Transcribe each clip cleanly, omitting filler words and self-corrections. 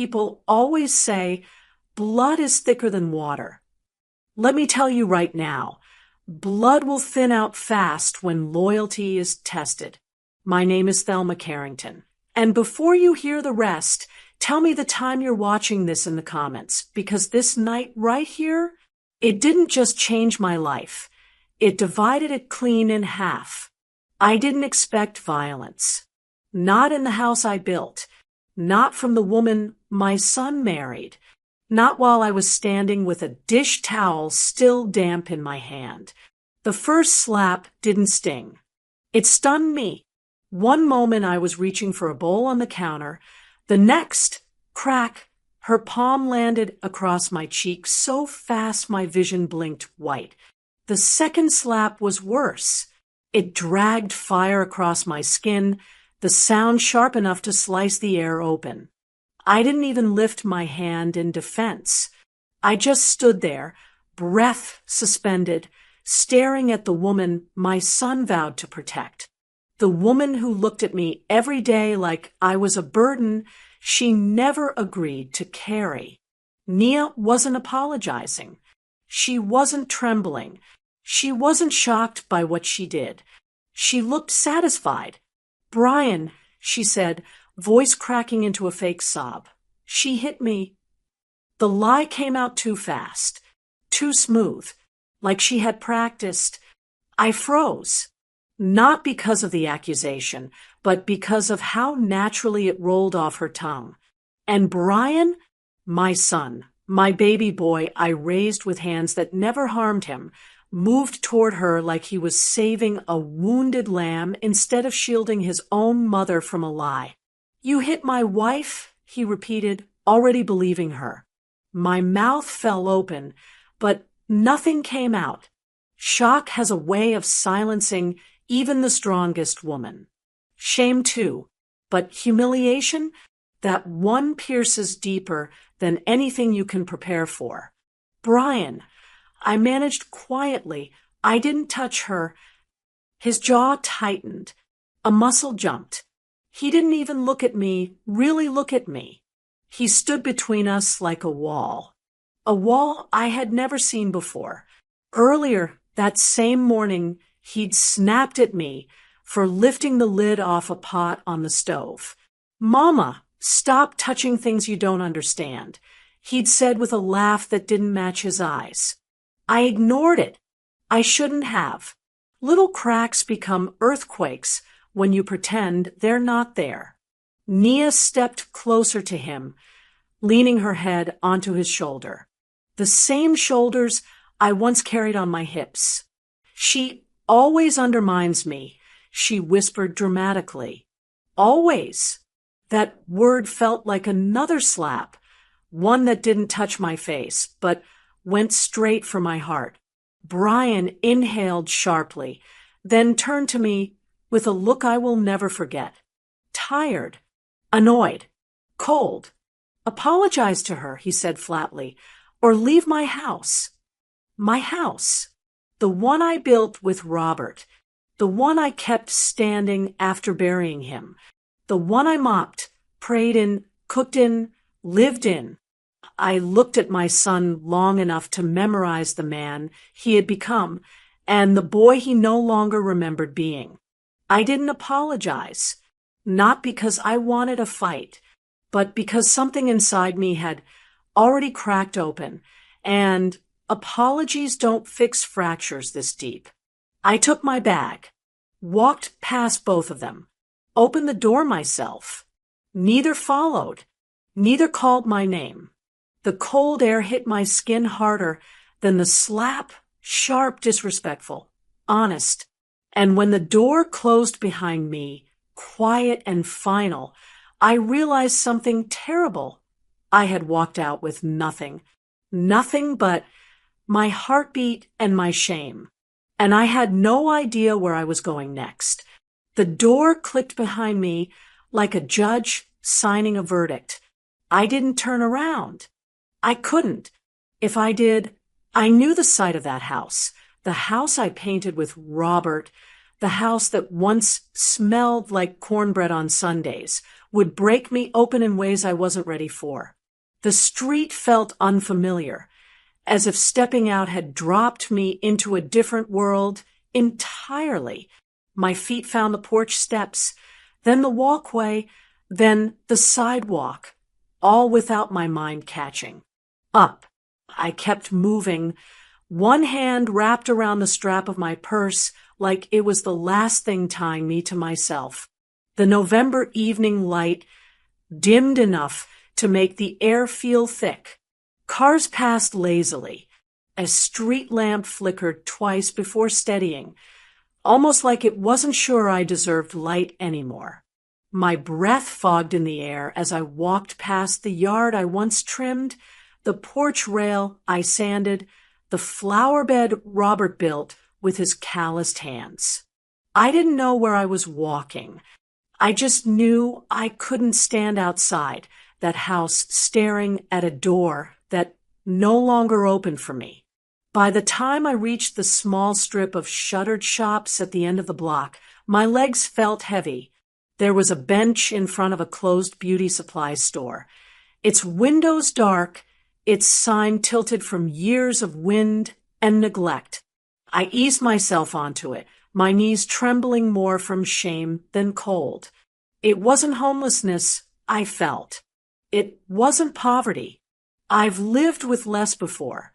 people always say blood is thicker than water. Let me tell you right now, blood will thin out fast when loyalty is tested. My name is Thelma Carrington. And before you hear the rest, tell me the time you're watching this in the comments, because this night right here, it didn't just change my life. It divided it clean in half. I didn't expect violence. Not in the house I built. Not from the woman my son married. Not while I was standing with a dish towel still damp in my hand. The first slap didn't sting. It stunned me. One moment I was reaching for a bowl on the counter. The next, crack, her palm landed across my cheek so fast my vision blinked white. The second slap was worse. It dragged fire across my skin, the sound sharp enough to slice the air open. I didn't even lift my hand in defense. I just stood there, breath suspended, staring at the woman my son vowed to protect. The woman who looked at me every day like I was a burden she never agreed to carry. Nia wasn't apologizing. She wasn't trembling. She wasn't shocked by what she did. She looked satisfied. "Brian," she said, voice cracking into a fake sob. "She hit me." The lie came out too fast, too smooth, like she had practiced. I froze. Not because of the accusation, but because of how naturally it rolled off her tongue. And Brian, my son, my baby boy I raised with hands that never harmed him, moved toward her like he was saving a wounded lamb instead of shielding his own mother from a lie. "You hit my wife?" he repeated, already believing her. My mouth fell open, but nothing came out. Shock has a way of silencing even the strongest woman. Shame too, but humiliation, that one pierces deeper than anything you can prepare for. "Brian," I managed quietly. I didn't touch her. His jaw tightened. A muscle jumped. He didn't even look at me, really look at me. He stood between us like a wall I had never seen before. Earlier that same morning, he'd snapped at me for lifting the lid off a pot on the stove. "Mama, stop touching things you don't understand," he'd said with a laugh that didn't match his eyes. I ignored it. I shouldn't have. Little cracks become earthquakes when you pretend they're not there. Nia stepped closer to him, leaning her head onto his shoulder. The same shoulders I once carried on my hips. "She always undermines me," she whispered dramatically. Always. That word felt like another slap, one that didn't touch my face, but went straight for my heart. Brian inhaled sharply, then turned to me with a look I will never forget. Tired, annoyed, cold. "Apologize to her," he said flatly, "or leave my house." My house. The one I built with Robert. The one I kept standing after burying him. The one I mopped, prayed in, cooked in, lived in. I looked at my son long enough to memorize the man he had become and the boy he no longer remembered being. I didn't apologize, not because I wanted a fight, but because something inside me had already cracked open, and apologies don't fix fractures this deep. I took my bag, walked past both of them, opened the door myself. Neither followed, neither called my name. The cold air hit my skin harder than the slap, sharp, disrespectful, honest. And when the door closed behind me, quiet and final, I realized something terrible. I had walked out with nothing but my heartbeat and my shame. And I had no idea where I was going next. The door clicked behind me like a judge signing a verdict. I didn't turn around. I couldn't. If I did, I knew the site of that house, the house I painted with Robert, The house that once smelled like cornbread on Sundays would break me open in ways I wasn't ready for. The street felt unfamiliar, as if stepping out had dropped me into a different world entirely. My feet found the porch steps, then the walkway, then the sidewalk, all without my mind catching. Up. I kept moving, one hand wrapped around the strap of my purse like it was the last thing tying me to myself. The November evening light dimmed enough to make the air feel thick. Cars passed lazily. A street lamp flickered twice before steadying, almost like it wasn't sure I deserved light anymore. My breath fogged in the air as I walked past the yard I once trimmed, the porch rail I sanded, the flower bed Robert built with his calloused hands. I didn't know where I was walking. I just knew I couldn't stand outside that house staring at a door that no longer opened for me. By the time I reached the small strip of shuttered shops at the end of the block, my legs felt heavy. There was a bench in front of a closed beauty supply store. Its windows dark, its sign tilted from years of wind and neglect. I eased myself onto it, my knees trembling more from shame than cold. It wasn't homelessness I felt. It wasn't poverty. I've lived with less before,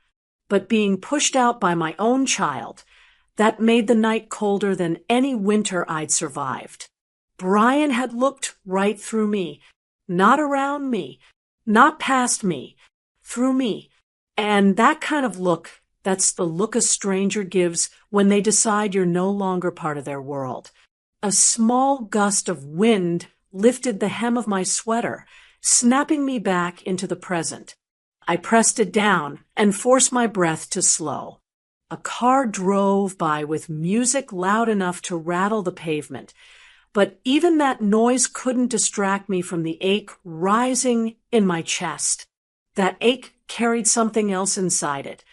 but being pushed out by my own child, that made the night colder than any winter I'd survived. Brian had looked right through me, not around me, not past me, through me. And that kind of look, that's the look a stranger gives when they decide you're no longer part of their world. A small gust of wind lifted the hem of my sweater, snapping me back into the present. I pressed it down and forced my breath to slow. A car drove by with music loud enough to rattle the pavement, but even that noise couldn't distract me from the ache rising in my chest. That ache carried something else inside it,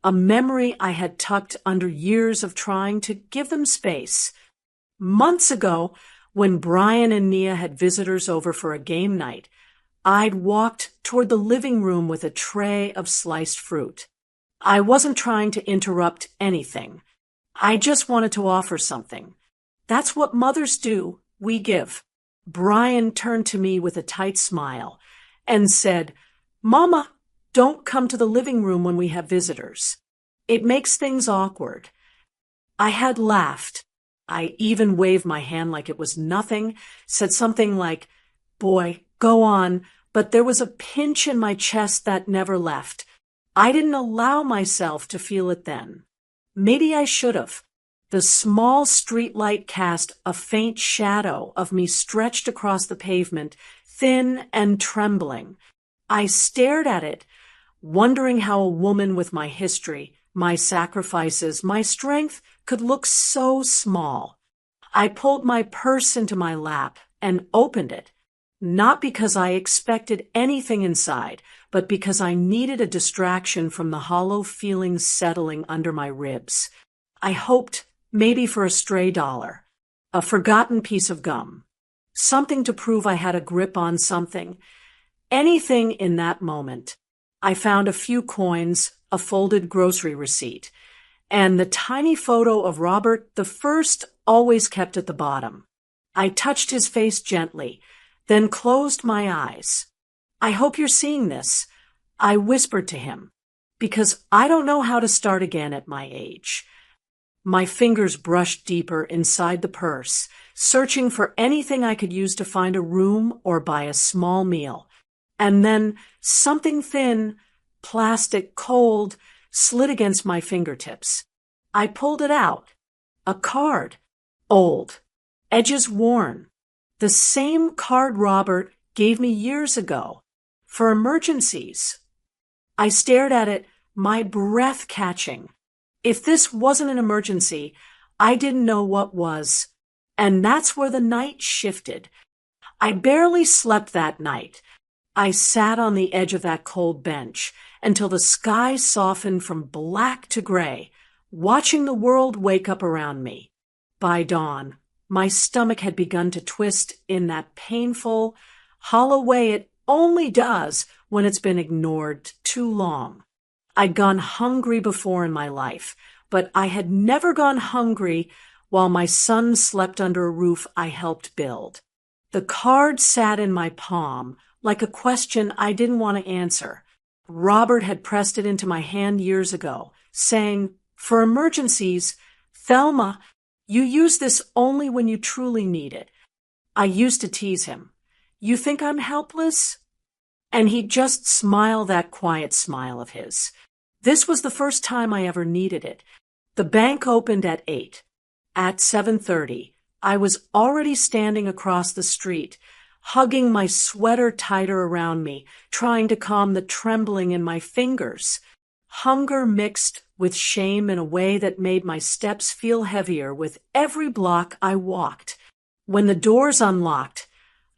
a memory I had tucked under years of trying to give them space. Months ago, when Brian and Nia had visitors over for a game night, I'd walked toward the living room with a tray of sliced fruit. I wasn't trying to interrupt anything. I just wanted to offer something. That's what mothers do. We give. Brian turned to me with a tight smile and said, "Mama, don't come to the living room when we have visitors. It makes things awkward." I had laughed. I even waved my hand like it was nothing, said something like, "Boy, go on," but there was a pinch in my chest that never left. I didn't allow myself to feel it then. Maybe I should have. The small streetlight cast a faint shadow of me stretched across the pavement, thin and trembling. I stared at it, wondering how a woman with my history, my sacrifices, my strength could look so small. I pulled my purse into my lap and opened it, not because I expected anything inside, but because I needed a distraction from the hollow feelings settling under my ribs. I hoped maybe for a stray dollar, a forgotten piece of gum, something to prove I had a grip on something. Anything in that moment. I found a few coins, a folded grocery receipt, and the tiny photo of Robert the First always kept at the bottom. I touched his face gently, then closed my eyes. "I hope you're seeing this," I whispered to him, "because I don't know how to start again at my age." My fingers brushed deeper inside the purse, searching for anything I could use to find a room or buy a small meal. And then something thin, plastic, cold, slid against my fingertips. I pulled it out. A card. Old. Edges worn. The same card Robert gave me years ago. For emergencies. I stared at it, my breath catching. If this wasn't an emergency, I didn't know what was. And that's where the night shifted. I barely slept that night. I sat on the edge of that cold bench until the sky softened from black to gray, watching the world wake up around me. By dawn, my stomach had begun to twist in that painful, hollow way it only does when it's been ignored too long. I'd gone hungry before in my life, but I had never gone hungry while my son slept under a roof I helped build. The card sat in my palm like a question I didn't want to answer. Robert had pressed it into my hand years ago, saying, "For emergencies, Thelma, you use this only when you truly need it." I used to tease him. "You think I'm helpless?" And he'd just smile that quiet smile of his. This was the first time I ever needed it. The bank opened at 8. At 7:30, I was already standing across the street, hugging my sweater tighter around me, trying to calm the trembling in my fingers. Hunger mixed with shame in a way that made my steps feel heavier with every block I walked. When the doors unlocked,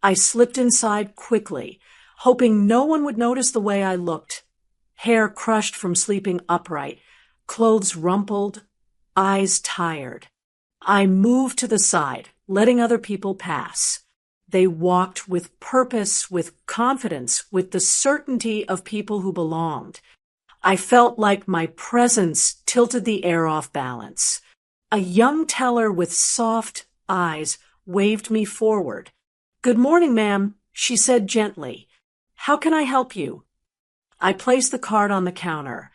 I slipped inside quickly, hoping no one would notice the way I looked. Hair crushed from sleeping upright, clothes rumpled, eyes tired. I moved to the side, letting other people pass. They walked with purpose, with confidence, with the certainty of people who belonged. I felt like my presence tilted the air off balance. A young teller with soft eyes waved me forward. "Good morning, ma'am," she said gently. "How can I help you?" I placed the card on the counter,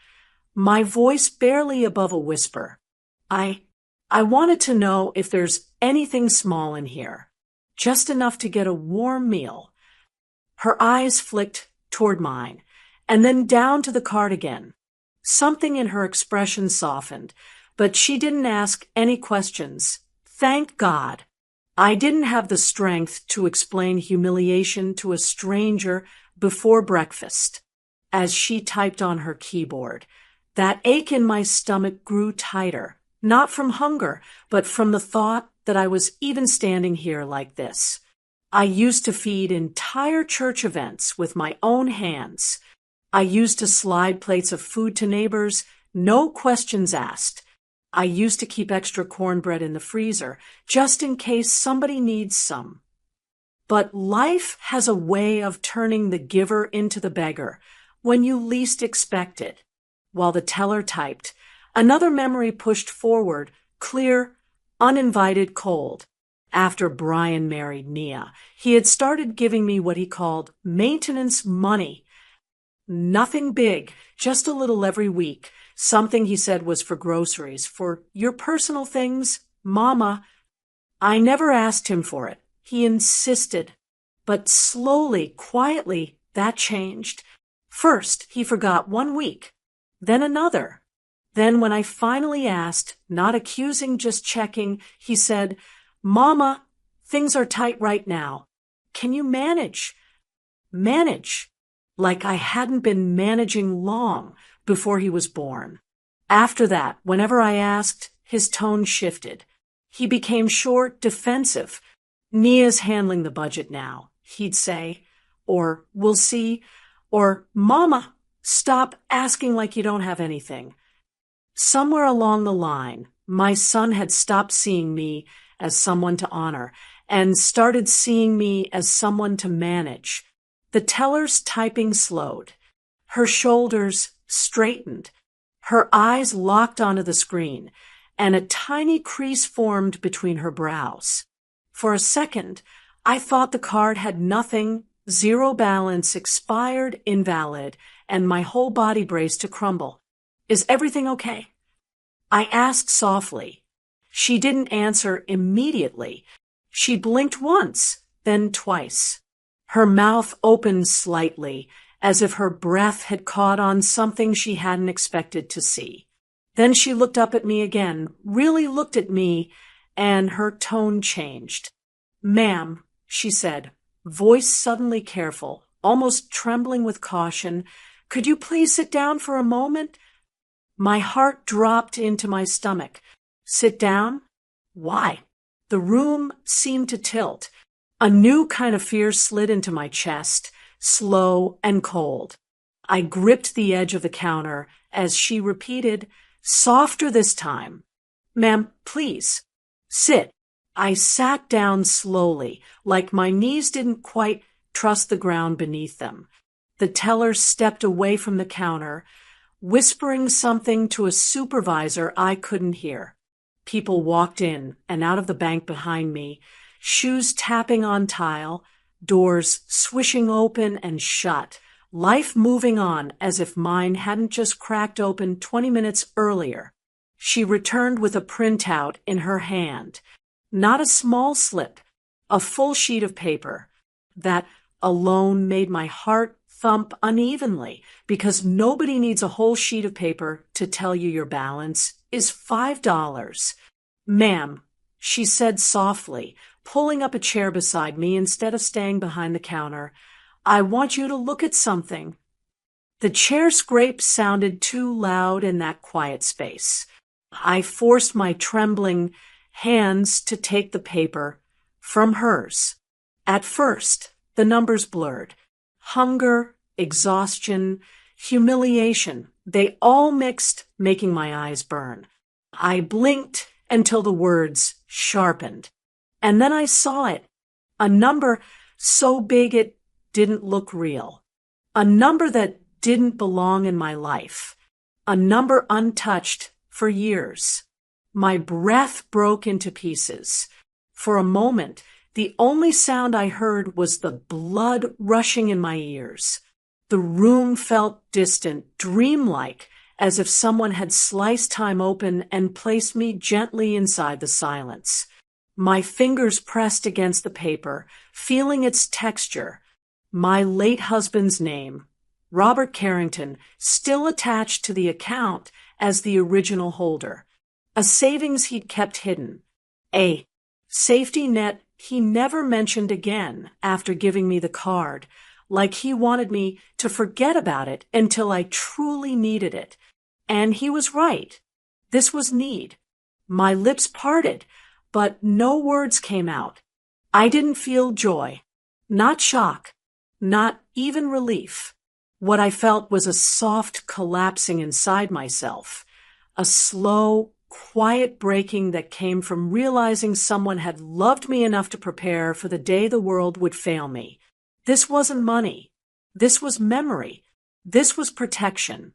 my voice barely above a whisper. I wanted to know if there's anything small in here, just enough to get a warm meal. Her eyes flicked toward mine, and then down to the card again. Something in her expression softened, but she didn't ask any questions. Thank God. I didn't have the strength to explain humiliation to a stranger before breakfast. As she typed on her keyboard, that ache in my stomach grew tighter, not from hunger, but from the thought that I was even standing here like this. I used to feed entire church events with my own hands. I used to slide plates of food to neighbors, no questions asked. I used to keep extra cornbread in the freezer, just in case somebody needs some. But life has a way of turning the giver into the beggar when you least expect it. While the teller typed, another memory pushed forward, clear, uninvited, cold. After Brian married Nia, he had started giving me what he called maintenance money. Nothing big, just a little every week. Something he said was for groceries, for your personal things, Mama. I never asked him for it. He insisted. But slowly, quietly, that changed. First, he forgot 1 week, then another. Then when I finally asked, not accusing, just checking, he said, "Mama, things are tight right now. Can you manage?" Manage. Like I hadn't been managing long before he was born. After that, whenever I asked, his tone shifted. He became short, defensive. "Nia's handling the budget now," he'd say. Or, "We'll see." Or, "Mama, stop asking like you don't have anything." Somewhere along the line, my son had stopped seeing me as someone to honor and started seeing me as someone to manage. The teller's typing slowed. Her shoulders straightened. Her eyes locked onto the screen, and a tiny crease formed between her brows. For a second, I thought the card had nothing, zero balance, expired, invalid, and my whole body braced to crumble. "Is everything okay?" I asked softly. She didn't answer immediately. She blinked once, then twice. Her mouth opened slightly, as if her breath had caught on something she hadn't expected to see. Then she looked up at me again, really looked at me, and her tone changed. "Ma'am," she said, voice suddenly careful, almost trembling with caution, "could you please sit down for a moment?" My heart dropped into my stomach. Sit down? Why? The room seemed to tilt. A new kind of fear slid into my chest, slow and cold. I gripped the edge of the counter as she repeated, softer this time, "Ma'am, please, Sit. I sat down slowly, like my knees didn't quite trust the ground beneath them. The teller stepped away from the counter, whispering something to a supervisor I couldn't hear. People walked in and out of the bank behind me, shoes tapping on tile, doors swishing open and shut, life moving on as if mine hadn't just cracked open 20 minutes earlier. She returned with a printout in her hand. Not a small slip, a full sheet of paper. That alone made my heart thump unevenly, because nobody needs a whole sheet of paper to tell you your balance is $5. Ma'am, she said softly, pulling up a chair beside me instead of staying behind the counter, I want you to look at something. The chair scrape sounded too loud in that quiet space. I forced my trembling hands to take the paper from hers. At first, the numbers blurred. Hunger, exhaustion, humiliation, they all mixed, making my eyes burn. I blinked until the words sharpened. And then I saw it. A number so big it didn't look real. A number that didn't belong in my life. A number untouched for years. My breath broke into pieces. For a moment, the only sound I heard was the blood rushing in my ears. The room felt distant, dreamlike, as if someone had sliced time open and placed me gently inside the silence. My fingers pressed against the paper, feeling its texture. My late husband's name, Robert Carrington, still attached to the account as the original holder. A savings he'd kept hidden. A safety net he never mentioned again after giving me the card, like he wanted me to forget about it until I truly needed it. And he was right. This was need. My lips parted, but no words came out. I didn't feel joy, not shock, not even relief. What I felt was a soft collapsing inside myself, a slow, quiet breaking that came from realizing someone had loved me enough to prepare for the day the world would fail me. This wasn't money. This was memory. This was protection.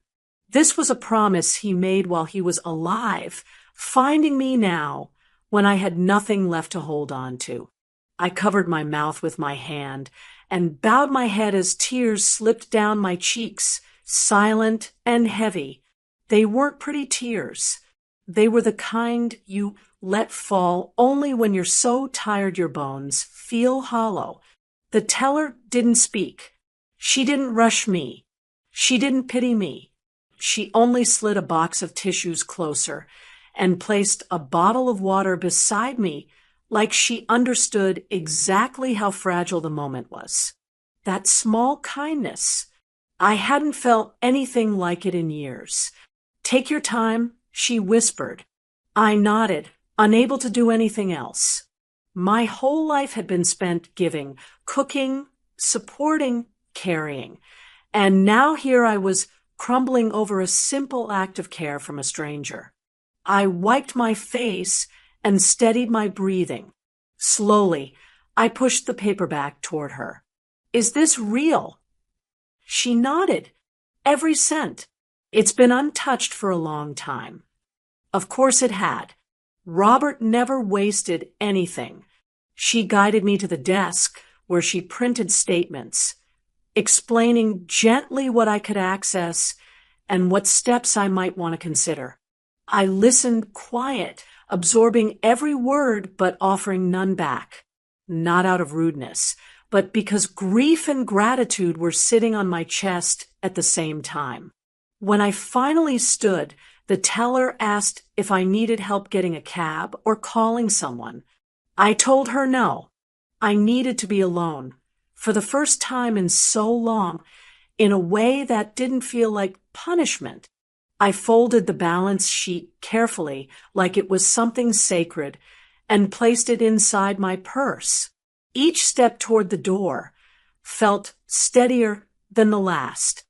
This was a promise he made while he was alive, finding me now when I had nothing left to hold on to. I covered my mouth with my hand and bowed my head as tears slipped down my cheeks, silent and heavy. They weren't pretty tears. They were the kind you let fall only when you're so tired your bones feel hollow. The teller didn't speak. She didn't rush me. She didn't pity me. She only slid a box of tissues closer and placed a bottle of water beside me, like she understood exactly how fragile the moment was. That small kindness. I hadn't felt anything like it in years. Take your time, she whispered. I nodded, unable to do anything else. My whole life had been spent giving, cooking, supporting, carrying. And now here I was crumbling over a simple act of care from a stranger. I wiped my face and steadied my breathing. Slowly, I pushed the paperback toward her. Is this real? She nodded. Every cent. It's been untouched for a long time. Of course it had. Robert never wasted anything. She guided me to the desk where she printed statements, explaining gently what I could access and what steps I might want to consider. I listened quiet, absorbing every word but offering none back. Not out of rudeness, but because grief and gratitude were sitting on my chest at the same time. When I finally stood, the teller asked if I needed help getting a cab or calling someone. I told her no. I needed to be alone, for the first time in so long, in a way that didn't feel like punishment. I folded the balance sheet carefully, like it was something sacred, and placed it inside my purse. Each step toward the door felt steadier than the last.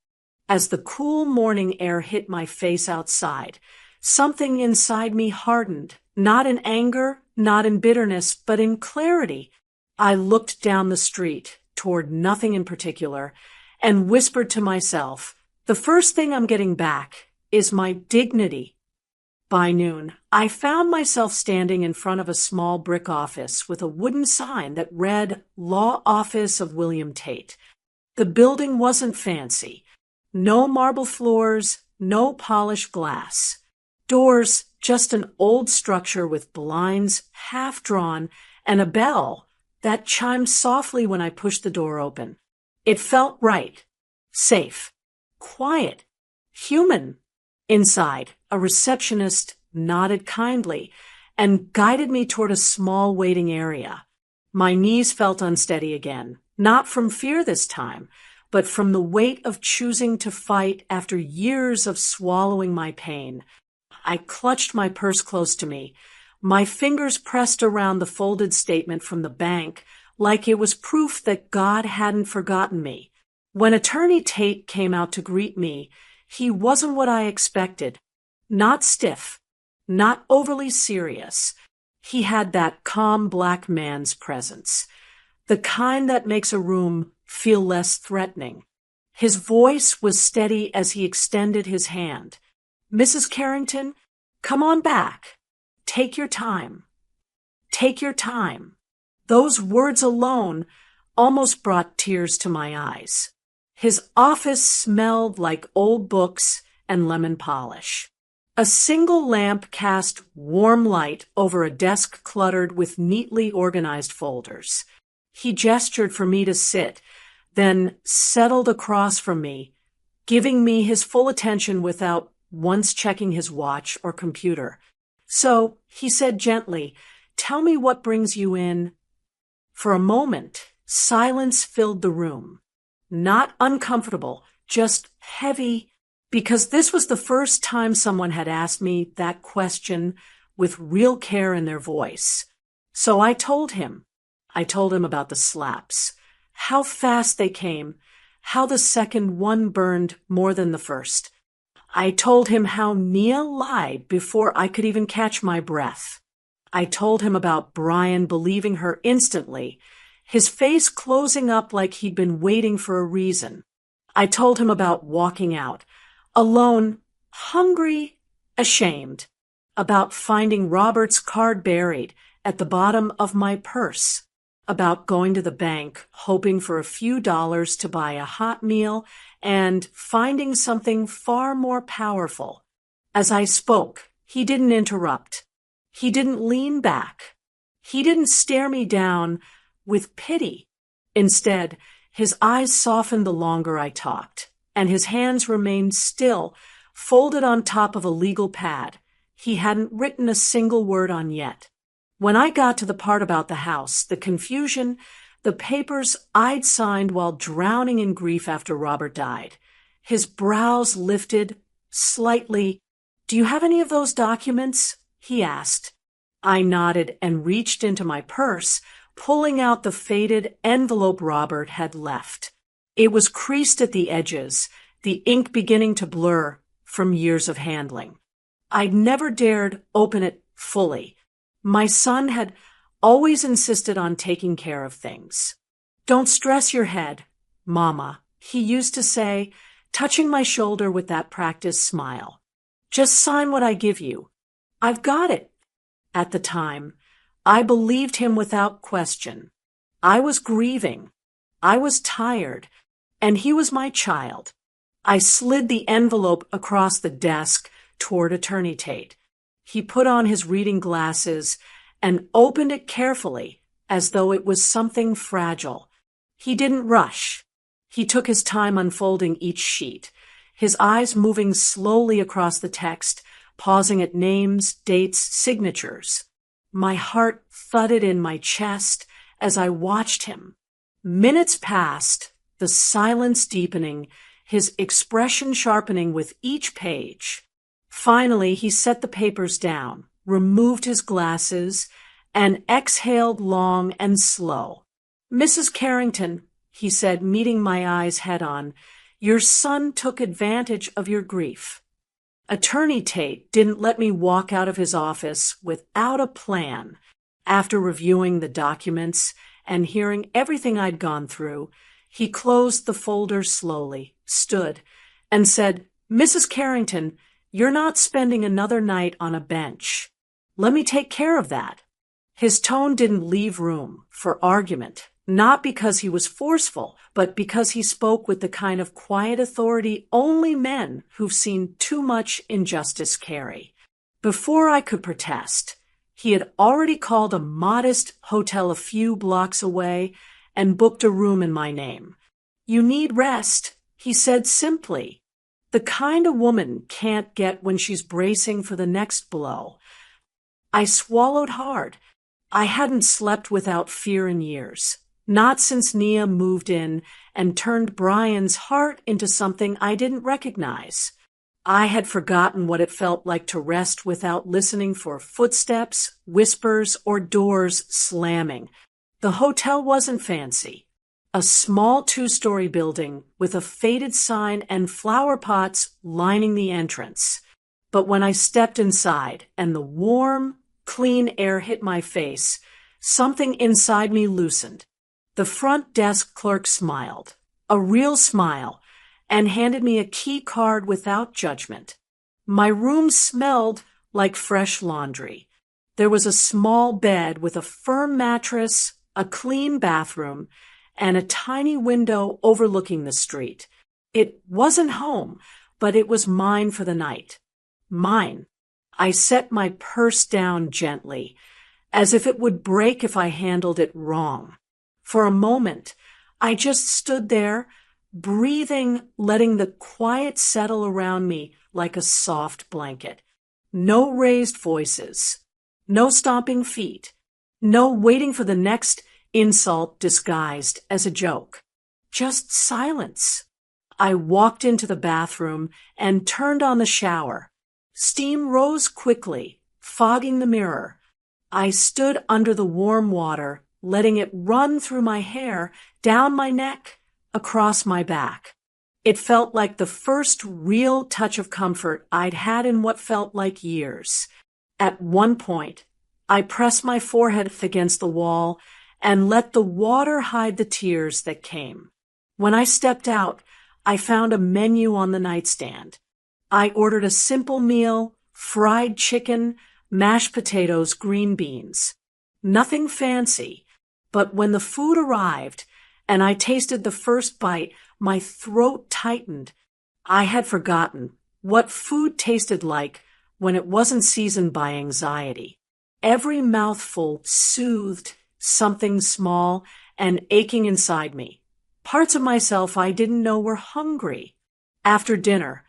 As the cool morning air hit my face outside, something inside me hardened, not in anger, not in bitterness, but in clarity. I looked down the street toward nothing in particular and whispered to myself, the first thing I'm getting back is my dignity. By noon, I found myself standing in front of a small brick office with a wooden sign that read Law Office of William Tate. The building wasn't fancy. No marble floors, no polished glass. Doors, just an old structure with blinds half drawn and a bell that chimed softly when I pushed the door open. It felt right, safe, quiet, human. Inside, a receptionist nodded kindly and guided me toward a small waiting area. My knees felt unsteady again, not from fear this time, but from the weight of choosing to fight after years of swallowing my pain. I clutched my purse close to me, my fingers pressed around the folded statement from the bank like it was proof that God hadn't forgotten me. When Attorney Tate came out to greet me, he wasn't what I expected. Not stiff, not overly serious. He had that calm black man's presence, the kind that makes a room feel less threatening. His voice was steady as he extended his hand. Mrs. Carrington, come on back. Take your time. Take your time. Those words alone almost brought tears to my eyes. His office smelled like old books and lemon polish. A single lamp cast warm light over a desk cluttered with neatly organized folders. He gestured for me to sit, then settled across from me, giving me his full attention without once checking his watch or computer. So, he said gently, tell me what brings you in. For a moment, silence filled the room. Not uncomfortable, just heavy, because this was the first time someone had asked me that question with real care in their voice. So I told him. I told him about the slaps, how fast they came, how the second one burned more than the first. I told him how Nia lied before I could even catch my breath. I told him about Brian believing her instantly, his face closing up like he'd been waiting for a reason. I told him about walking out, alone, hungry, ashamed, about finding Robert's card buried at the bottom of my purse, about going to the bank, hoping for a few dollars to buy a hot meal, and finding something far more powerful. As I spoke, he didn't interrupt. He didn't lean back. He didn't stare me down with pity. Instead, his eyes softened the longer I talked, and his hands remained still, folded on top of a legal pad he hadn't written a single word on yet. When I got to the part about the house, the confusion, the papers I'd signed while drowning in grief after Robert died, his brows lifted slightly. Do you have any of those documents? He asked. I nodded and reached into my purse, pulling out the faded envelope Robert had left. It was creased at the edges, the ink beginning to blur from years of handling. I'd never dared open it fully. My son had always insisted on taking care of things. Don't stress your head, Mama, he used to say, touching my shoulder with that practiced smile. Just sign what I give you. I've got it. At the time, I believed him without question. I was grieving. I was tired, and he was my child. I slid the envelope across the desk toward Attorney Tate. He put on his reading glasses and opened it carefully, as though it was something fragile. He didn't rush. He took his time unfolding each sheet, his eyes moving slowly across the text, pausing at names, dates, signatures. My heart thudded in my chest as I watched him. Minutes passed, the silence deepening, his expression sharpening with each page. Finally, he set the papers down, removed his glasses, and exhaled long and slow. Mrs. Carrington, he said, meeting my eyes head-on, your son took advantage of your grief. Attorney Tate didn't let me walk out of his office without a plan. After reviewing the documents and hearing everything I'd gone through, he closed the folder slowly, stood, and said, "Mrs. Carrington, you're not spending another night on a bench. Let me take care of that." His tone didn't leave room for argument, not because he was forceful, but because he spoke with the kind of quiet authority only men who've seen too much injustice carry. Before I could protest, he had already called a modest hotel a few blocks away and booked a room in my name. "You need rest," he said simply. "The kind a woman can't get when she's bracing for the next blow." I swallowed hard. I hadn't slept without fear in years, not since Nia moved in and turned Brian's heart into something I didn't recognize. I had forgotten what it felt like to rest without listening for footsteps, whispers, or doors slamming. The hotel wasn't fancy. A small 2-story building with a faded sign and flower pots lining the entrance. But when I stepped inside and the warm, clean air hit my face, something inside me loosened. The front desk clerk smiled, a real smile, and handed me a key card without judgment. My room smelled like fresh laundry. There was a small bed with a firm mattress, a clean bathroom, and a tiny window overlooking the street. It wasn't home, but it was mine for the night. Mine. I set my purse down gently, as if it would break if I handled it wrong. For a moment, I just stood there, breathing, letting the quiet settle around me like a soft blanket. No raised voices, no stomping feet, no waiting for the next insult disguised as a joke. Just silence. I walked into the bathroom and turned on the shower. Steam rose quickly, fogging the mirror. I stood under the warm water, letting it run through my hair, down my neck, across my back. It felt like the first real touch of comfort I'd had in what felt like years. At one point, I pressed my forehead against the wall and let the water hide the tears that came. When I stepped out, I found a menu on the nightstand. I ordered a simple meal, fried chicken, mashed potatoes, green beans. Nothing fancy, but when the food arrived and I tasted the first bite, my throat tightened. I had forgotten what food tasted like when it wasn't seasoned by anxiety. Every mouthful soothed something small and aching inside me. Parts of myself I didn't know were hungry. After dinner,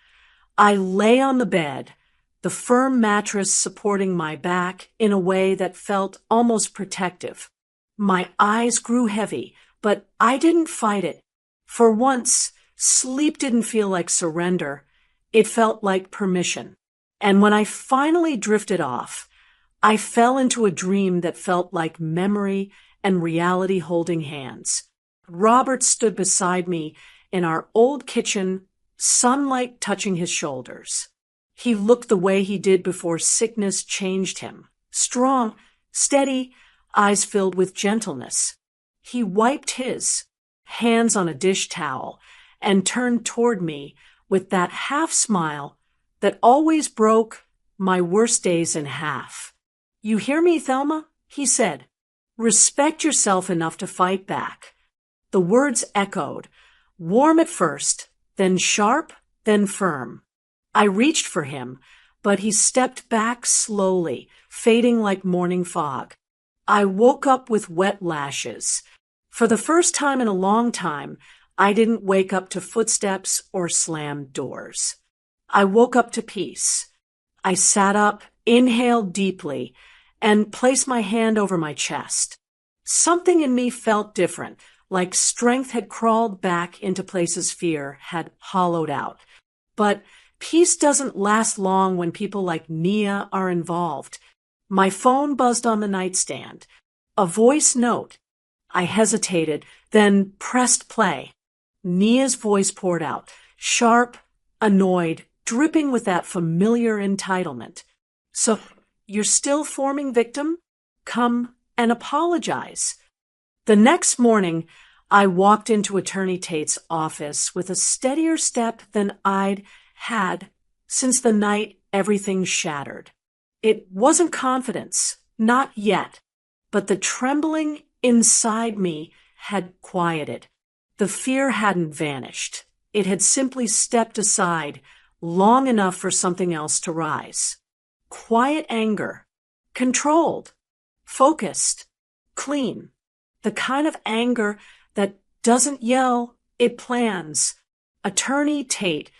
I lay on the bed, the firm mattress supporting my back in a way that felt almost protective. My eyes grew heavy, but I didn't fight it. For once, sleep didn't feel like surrender. It felt like permission. And when I finally drifted off, I fell into a dream that felt like memory and reality holding hands. Robert stood beside me in our old kitchen, sunlight touching his shoulders. He looked the way he did before sickness changed him. Strong, steady, eyes filled with gentleness. He wiped his hands on a dish towel and turned toward me with that half smile that always broke my worst days in half. "You hear me, Thelma?" he said. "Respect yourself enough to fight back." The words echoed, warm at first, then sharp, then firm. I reached for him, but he stepped back slowly, fading like morning fog. I woke up with wet lashes. For the first time in a long time, I didn't wake up to footsteps or slammed doors. I woke up to peace. I sat up, inhaled deeply, and placed my hand over my chest. Something in me felt different, like strength had crawled back into places fear had hollowed out. But peace doesn't last long when people like Nia are involved. My phone buzzed on the nightstand. A voice note. I hesitated, then pressed play. Nia's voice poured out, sharp, annoyed, dripping with that familiar entitlement. "So, you're still forming victim? Come and apologize. The next morning, I walked into Attorney Tate's office with a steadier step than I'd had since the night everything shattered. It wasn't confidence, not yet, but the trembling inside me had quieted. The fear hadn't vanished. It had simply stepped aside long enough for something else to rise. Quiet anger, controlled, focused, clean. The kind of anger that doesn't yell, it plans. Attorney Tate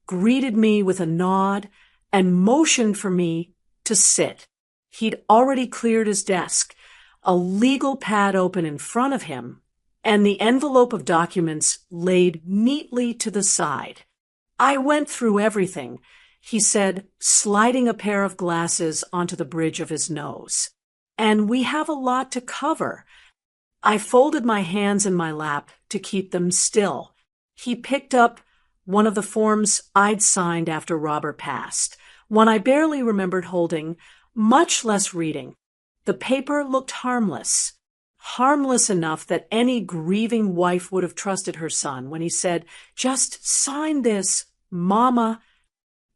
greeted me with a nod and motioned for me to sit. He'd already cleared his desk, a legal pad open in front of him, and the envelope of documents laid neatly to the side. I went through everything, he said, sliding a pair of glasses onto the bridge of his nose. And we have a lot to cover. I folded my hands in my lap to keep them still. He picked up one of the forms I'd signed after Robert passed, one I barely remembered holding, much less reading. The paper looked harmless enough that any grieving wife would have trusted her son when he said, "Just sign this, Mama."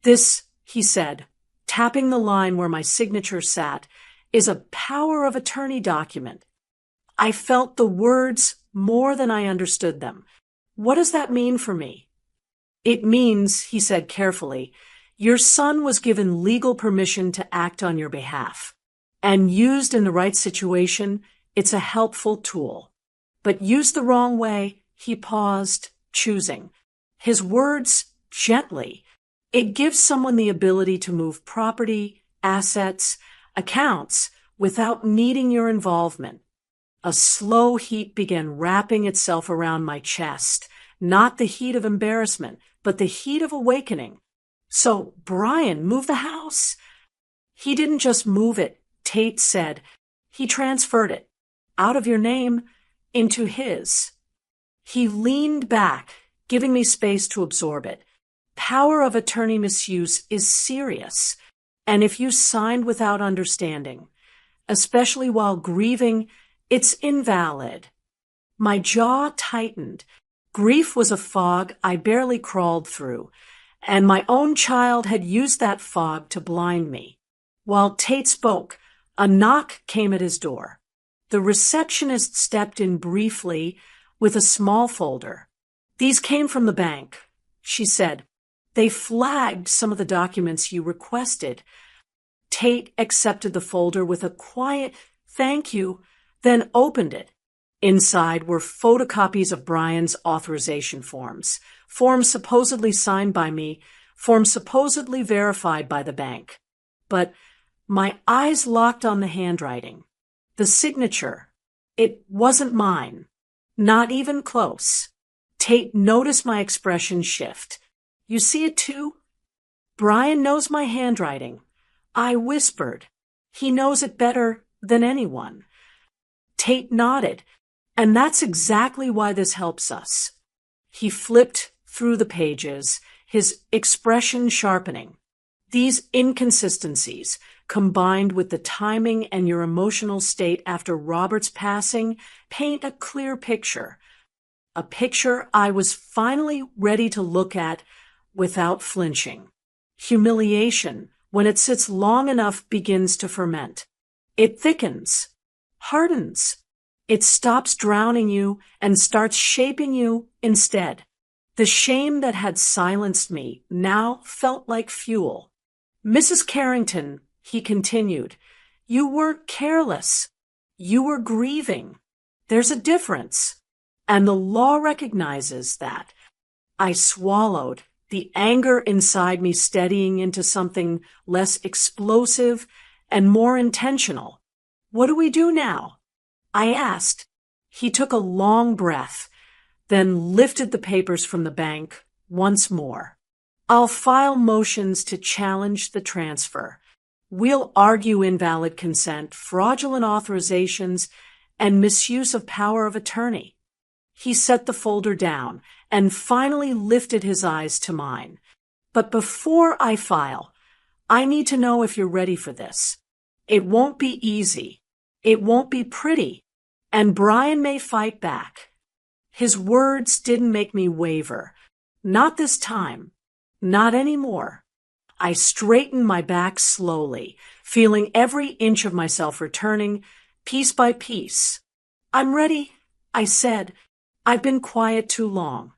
"This," he said, tapping the line where my signature sat, "is a power of attorney document." I felt the words more than I understood them. "What does that mean for me?" "It means," he said carefully, "your son was given legal permission to act on your behalf. And used in the right situation, it's a helpful tool. But used the wrong way," he paused, choosing his words gently, "it gives someone the ability to move property, assets, accounts without needing your involvement." A slow heat began wrapping itself around my chest, not the heat of embarrassment, but the heat of awakening. "So, Brian moved the house?" "He didn't just move it," Tate said. "He transferred it, out of your name, into his." He leaned back, giving me space to absorb it. Power of attorney misuse is serious, and if you signed without understanding, especially while grieving, it's invalid. My jaw tightened. Grief was a fog I barely crawled through, and my own child had used that fog to blind me. While Tate spoke, a knock came at his door. The receptionist stepped in briefly with a small folder. "These came from the bank," she said. "They flagged some of the documents you requested." Tate accepted the folder with a quiet "thank you," then opened it. Inside were photocopies of Brian's authorization forms, forms supposedly signed by me, forms supposedly verified by the bank. But my eyes locked on the handwriting. The signature. It wasn't mine. Not even close. Tate noticed my expression shift. "You see it too?" "Brian knows my handwriting." I whispered. "He knows it better than anyone." Tate nodded. "And that's exactly why this helps us." He flipped through the pages, his expression sharpening. "These inconsistencies, combined with the timing and your emotional state after Robert's passing, paint a clear picture. A picture I was finally ready to look at without flinching. Humiliation, when it sits long enough, begins to ferment. It thickens, hardens. It stops drowning you and starts shaping you instead. The shame that had silenced me now felt like fuel. "Mrs. Carrington," he continued, "you weren't careless. You were grieving. There's a difference. And the law recognizes that." I swallowed, the anger inside me steadying into something less explosive and more intentional. "What do we do now?" I asked. He took a long breath, then lifted the papers from the bank once more. "I'll file motions to challenge the transfer. We'll argue invalid consent, fraudulent authorizations, and misuse of power of attorney." He set the folder down and finally lifted his eyes to mine. "But before I file, I need to know if you're ready for this. It won't be easy. It won't be pretty, and Brian may fight back. His words didn't make me waver. Not this time. Not anymore. I straightened my back slowly, feeling every inch of myself returning, piece by piece. I'm ready, I said. I've been quiet too long.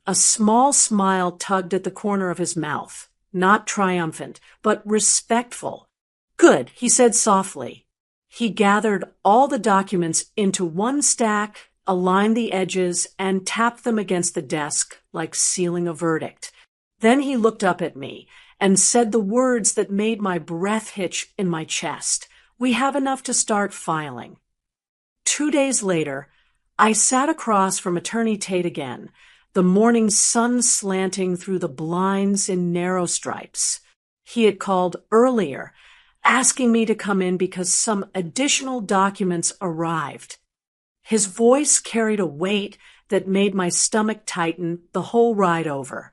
A small smile tugged at the corner of his mouth, not triumphant, but respectful. Good, he said softly. He gathered all the documents into one stack, aligned the edges, and tapped them against the desk like sealing a verdict. Then he looked up at me and said the words that made my breath hitch in my chest. We have enough to start filing. 2 days later, I sat across from Attorney Tate again, the morning sun slanting through the blinds in narrow stripes. He had called earlier, asking me to come in because some additional documents arrived. His voice carried a weight that made my stomach tighten the whole ride over.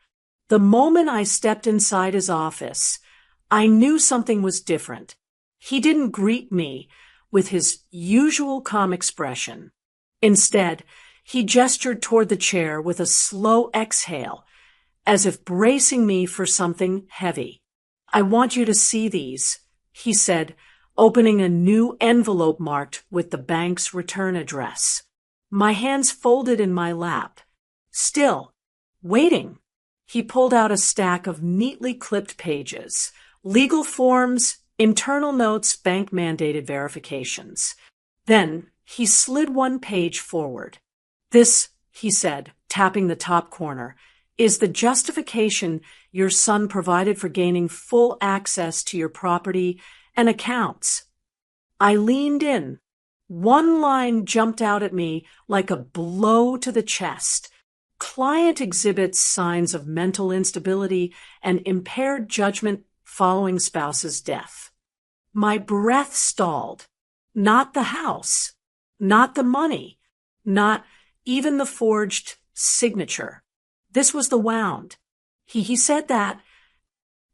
The moment I stepped inside his office, I knew something was different. He didn't greet me with his usual calm expression. Instead, he gestured toward the chair with a slow exhale, as if bracing me for something heavy. I want you to see these, he said, opening a new envelope marked with the bank's return address. My hands folded in my lap. Still, waiting. He pulled out a stack of neatly clipped pages, legal forms, internal notes, bank-mandated verifications. Then he slid one page forward. This, he said, tapping the top corner, is the justification your son provided for gaining full access to your property and accounts. I leaned in. One line jumped out at me like a blow to the chest. Client exhibits signs of mental instability and impaired judgment following spouse's death. My breath stalled. Not the house. Not the money. Not even the forged signature. This was the wound. He said that.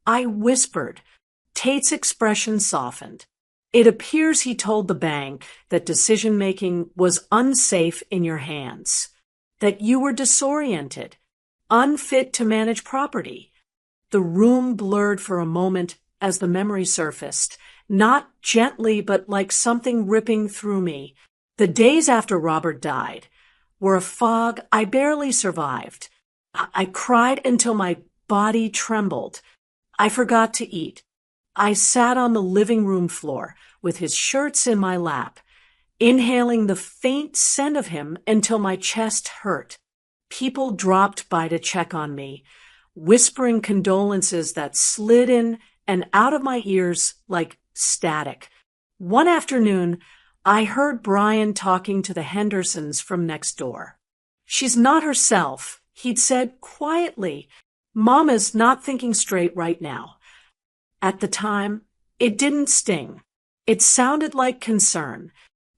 I whispered. Tate's expression softened. It appears he told the bank that decision-making was unsafe in your hands, that you were disoriented, unfit to manage property. The room blurred for a moment as the memory surfaced, not gently but like something ripping through me. The days after Robert died were a fog I barely survived. I cried until my body trembled. I forgot to eat. I sat on the living room floor with his shirts in my lap, inhaling the faint scent of him until my chest hurt. People dropped by to check on me, whispering condolences that slid in and out of my ears like static. One afternoon, I heard Brian talking to the Hendersons from next door. She's not herself, he'd said quietly. Mama's not thinking straight right now. At the time, it didn't sting. It sounded like concern.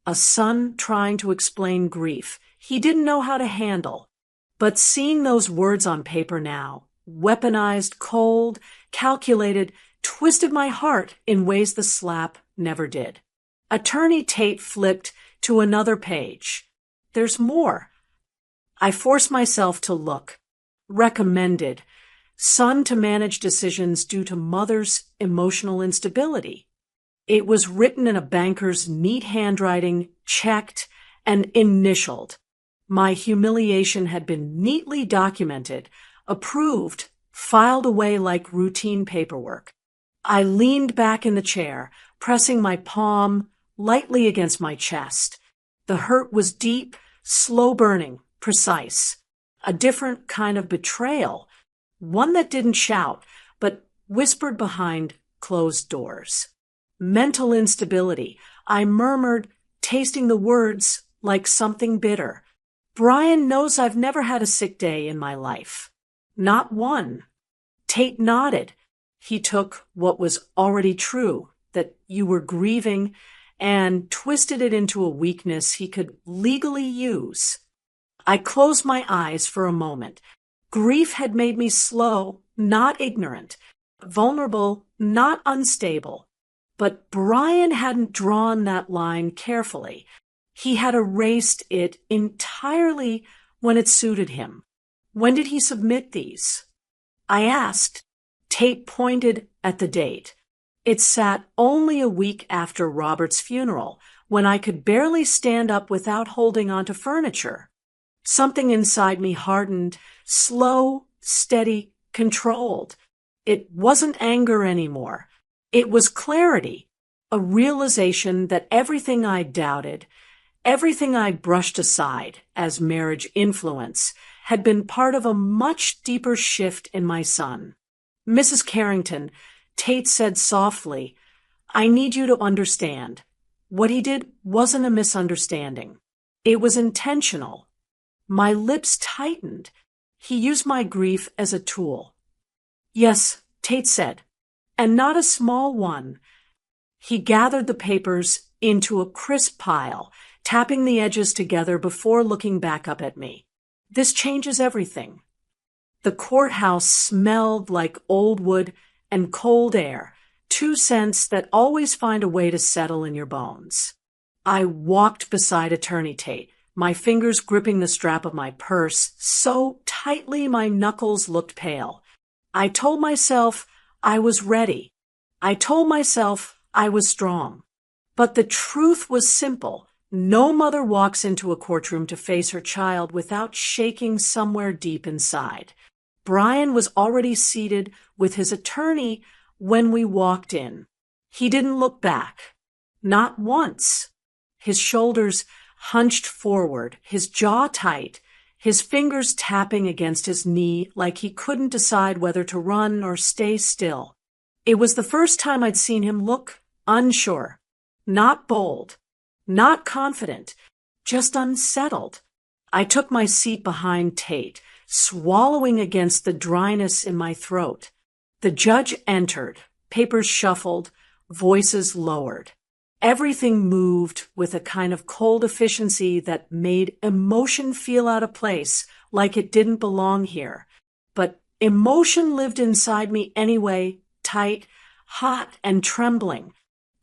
A son trying to explain grief he didn't know how to handle. But seeing those words on paper now, weaponized, cold, calculated, twisted my heart in ways the slap never did. Attorney Tate flipped to another page. There's more. I forced myself to look. Recommended. Son to manage decisions due to mother's emotional instability. It was written in a banker's neat handwriting, checked, and initialed. My humiliation had been neatly documented, approved, filed away like routine paperwork. I leaned back in the chair, pressing my palm lightly against my chest. The hurt was deep, slow burning, precise. A different kind of betrayal. One that didn't shout, but whispered behind closed doors. Mental instability. I murmured, tasting the words like something bitter. Brian knows I've never had a sick day in my life. Not one. Tate nodded. He took what was already true, that you were grieving, and twisted it into a weakness he could legally use. I closed my eyes for a moment. Grief had made me slow, not ignorant, vulnerable, not unstable. But Brian hadn't drawn that line carefully. He had erased it entirely when it suited him. When did he submit these? I asked. Tate pointed at the date. It sat only a week after Robert's funeral, when I could barely stand up without holding onto furniture. Something inside me hardened, slow, steady, controlled. It wasn't anger anymore. It was clarity, a realization that everything I doubted, everything I brushed aside as marriage influence, had been part of a much deeper shift in my son. Mrs. Carrington, Tate said softly, I need you to understand. What he did wasn't a misunderstanding. It was intentional. My lips tightened. He used my grief as a tool. Yes, Tate said, and not a small one. He gathered the papers into a crisp pile, tapping the edges together before looking back up at me. This changes everything. The courthouse smelled like old wood and cold air, two scents that always find a way to settle in your bones. I walked beside Attorney Tate, my fingers gripping the strap of my purse so tightly my knuckles looked pale. I told myself I was ready. I told myself I was strong. But the truth was simple. No mother walks into a courtroom to face her child without shaking somewhere deep inside. Brian was already seated with his attorney when we walked in. He didn't look back. Not once. His shoulders hunched forward, his jaw tight, his fingers tapping against his knee like he couldn't decide whether to run or stay still. It was the first time I'd seen him look unsure, not bold, not confident, just unsettled. I took my seat behind Tate, swallowing against the dryness in my throat. The judge entered, papers shuffled, voices lowered. Everything moved with a kind of cold efficiency that made emotion feel out of place, like it didn't belong here. But emotion lived inside me anyway, tight, hot, and trembling.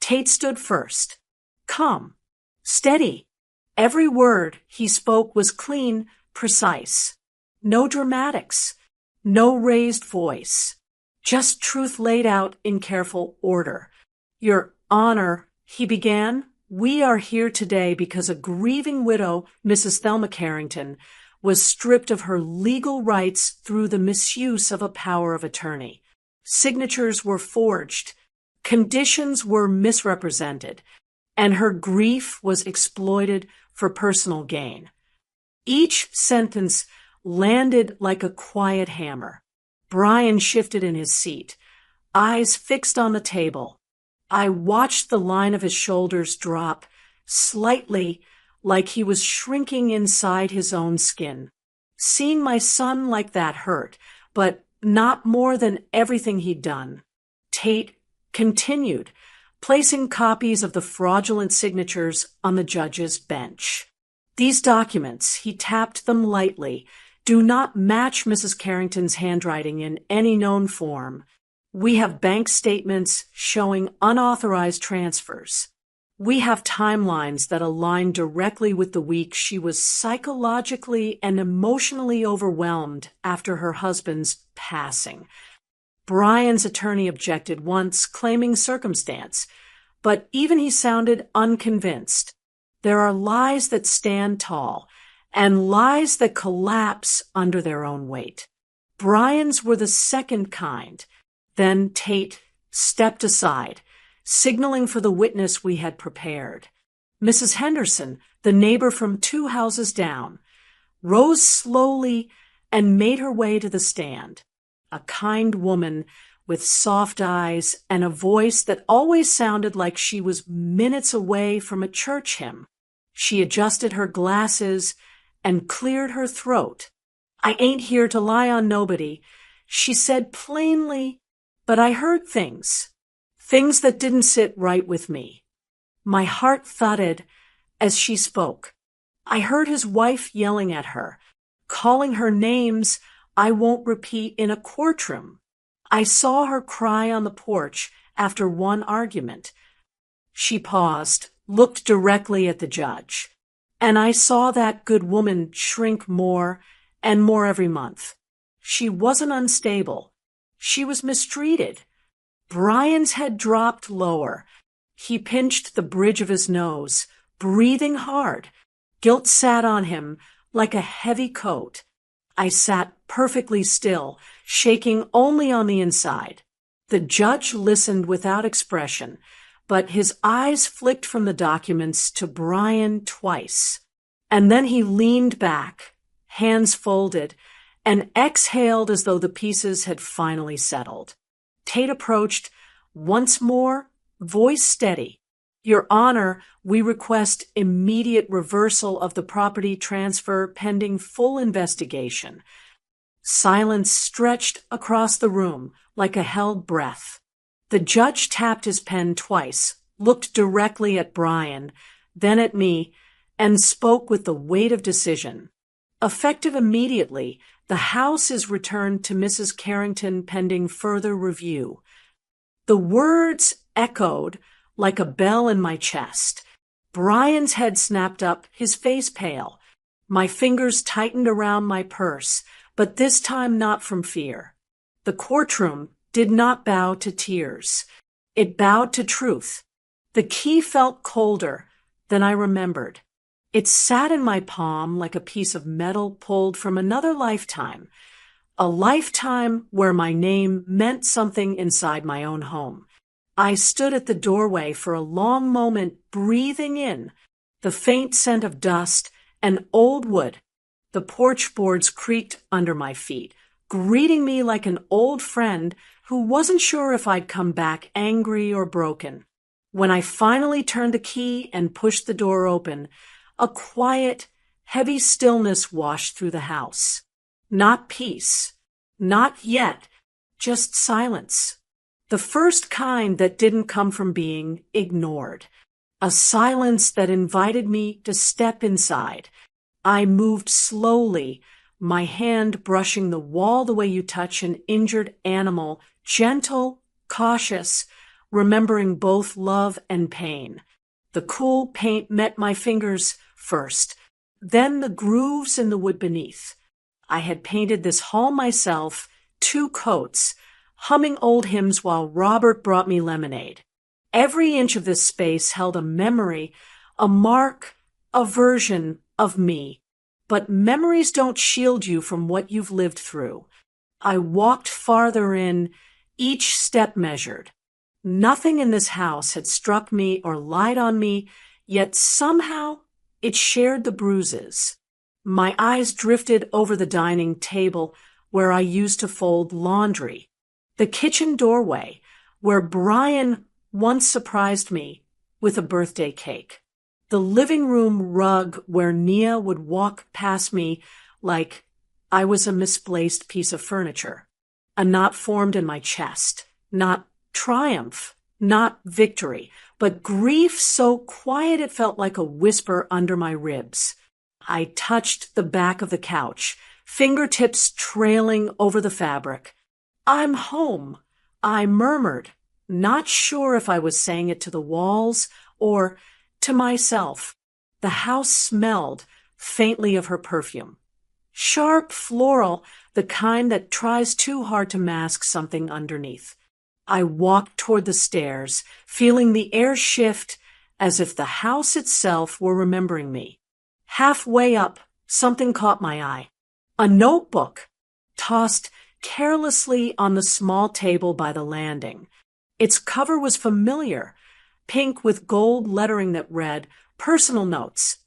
Tate stood first. Calm. Steady. Every word he spoke was clean, precise. No dramatics. No raised voice. Just truth laid out in careful order. Your Honor, he began, we are here today because a grieving widow, Mrs. Thelma Carrington, was stripped of her legal rights through the misuse of a power of attorney. Signatures were forged, conditions were misrepresented, and her grief was exploited for personal gain. Each sentence landed like a quiet hammer. Brian shifted in his seat, eyes fixed on the table. I watched the line of his shoulders drop, slightly, like he was shrinking inside his own skin. Seeing my son like that hurt, but not more than everything he'd done. Tate continued, placing copies of the fraudulent signatures on the judge's bench. These documents, he tapped them lightly, do not match Mrs. Carrington's handwriting in any known form. We have bank statements showing unauthorized transfers. We have timelines that align directly with the week she was psychologically and emotionally overwhelmed after her husband's passing. Brian's attorney objected once, claiming circumstance, but even he sounded unconvinced. There are lies that stand tall and lies that collapse under their own weight. Brian's were the second kind. Then Tate stepped aside, signaling for the witness we had prepared. Mrs. Henderson, the neighbor from 2 houses down, rose slowly and made her way to the stand. A kind woman with soft eyes and a voice that always sounded like she was minutes away from a church hymn. She adjusted her glasses and cleared her throat. I ain't here to lie on nobody, she said plainly, but I heard things that didn't sit right with me. My heart thudded as she spoke. I heard his wife yelling at her, calling her names I won't repeat in a courtroom. I saw her cry on the porch after one argument. She paused, looked directly at the judge, and I saw that good woman shrink more and more every month. She wasn't unstable. She was mistreated. Brian's head dropped lower. He pinched the bridge of his nose, breathing hard. Guilt sat on him like a heavy coat. I sat perfectly still, shaking only on the inside. The judge listened without expression, but his eyes flicked from the documents to Brian twice. And then he leaned back, hands folded, and exhaled as though the pieces had finally settled. Tate approached once more, voice steady. Your Honor, we request immediate reversal of the property transfer pending full investigation. Silence stretched across the room like a held breath. The judge tapped his pen twice, looked directly at Brian, then at me, and spoke with the weight of decision. Effective immediately, the house is returned to Mrs. Carrington pending further review. The words echoed like a bell in my chest. Brian's head snapped up, his face pale. My fingers tightened around my purse, but this time not from fear. The courtroom did not bow to tears. It bowed to truth. The key felt colder than I remembered. It sat in my palm like a piece of metal pulled from another lifetime, a lifetime where my name meant something inside my own home. I stood at the doorway for a long moment, breathing in the faint scent of dust and old wood. The porch boards creaked under my feet, greeting me like an old friend who wasn't sure if I'd come back angry or broken. When I finally turned the key and pushed the door open, a quiet, heavy stillness washed through the house. Not peace. Not yet. Just silence. The first kind that didn't come from being ignored. A silence that invited me to step inside. I moved slowly, my hand brushing the wall the way you touch an injured animal, gentle, cautious, remembering both love and pain. The cool paint met my fingers first, then the grooves in the wood beneath. I had painted this hall myself, 2 coats, humming old hymns while Robert brought me lemonade. Every inch of this space held a memory, a mark, a version of me. But memories don't shield you from what you've lived through. I walked farther in, each step measured. Nothing in this house had struck me or lied on me, yet somehow it shared the bruises. My eyes drifted over the dining table where I used to fold laundry, the kitchen doorway where Brian once surprised me with a birthday cake, the living room rug where Nia would walk past me like I was a misplaced piece of furniture, a knot formed in my chest, not triumph, not victory, but grief so quiet it felt like a whisper under my ribs. I touched the back of the couch, fingertips trailing over the fabric. I'm home, I murmured, not sure if I was saying it to the walls or to myself. The house smelled faintly of her perfume. Sharp floral, the kind that tries too hard to mask something underneath. I walked toward the stairs, feeling the air shift as if the house itself were remembering me. Halfway up, something caught my eye. A notebook, tossed carelessly on the small table by the landing. Its cover was familiar, pink with gold lettering that read, "Personal Notes."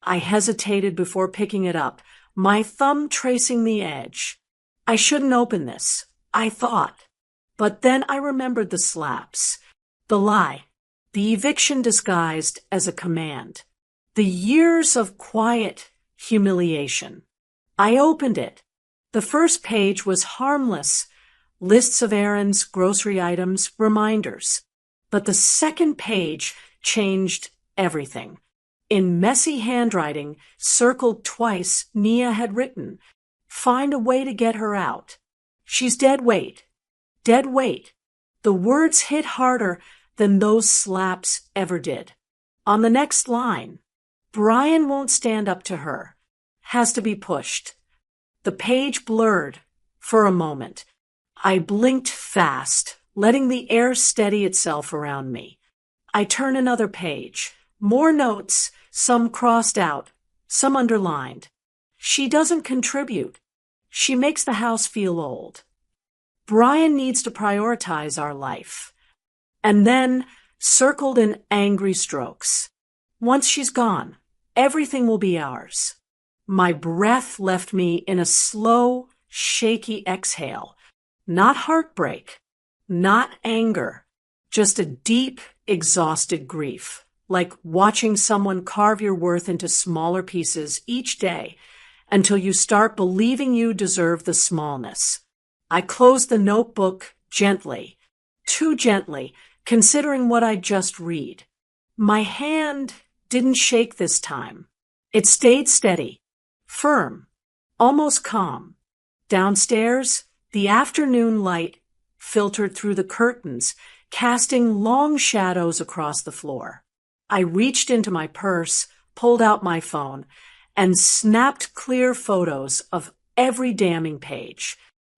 I hesitated before picking it up, my thumb tracing the edge. I shouldn't open this, I thought. But then I remembered the slaps, the lie, the eviction disguised as a command, the years of quiet humiliation. I opened it. The first page was harmless, lists of errands, grocery items, reminders. But the second page changed everything. In messy handwriting, circled twice, Nia had written, "Find a way to get her out. She's dead weight. dead weight. The words hit harder than those slaps ever did. On the next line, Brian won't stand up to her. Has to be pushed. The page blurred for a moment. I blinked fast, letting the air steady itself around me. I turn another page. More notes, some crossed out, some underlined. She doesn't contribute. She makes the house feel old. Brian needs to prioritize our life. And then, circled in angry strokes. Once she's gone, everything will be ours. My breath left me in a slow, shaky exhale. Not heartbreak, not anger, just a deep, exhausted grief, like watching someone carve your worth into smaller pieces each day until you start believing you deserve the smallness. I closed the notebook gently, too gently, considering what I'd just read. My hand didn't shake this time. It stayed steady, firm, almost calm. Downstairs, the afternoon light filtered through the curtains, casting long shadows across the floor. I reached into my purse, pulled out my phone, and snapped clear photos of every damning page.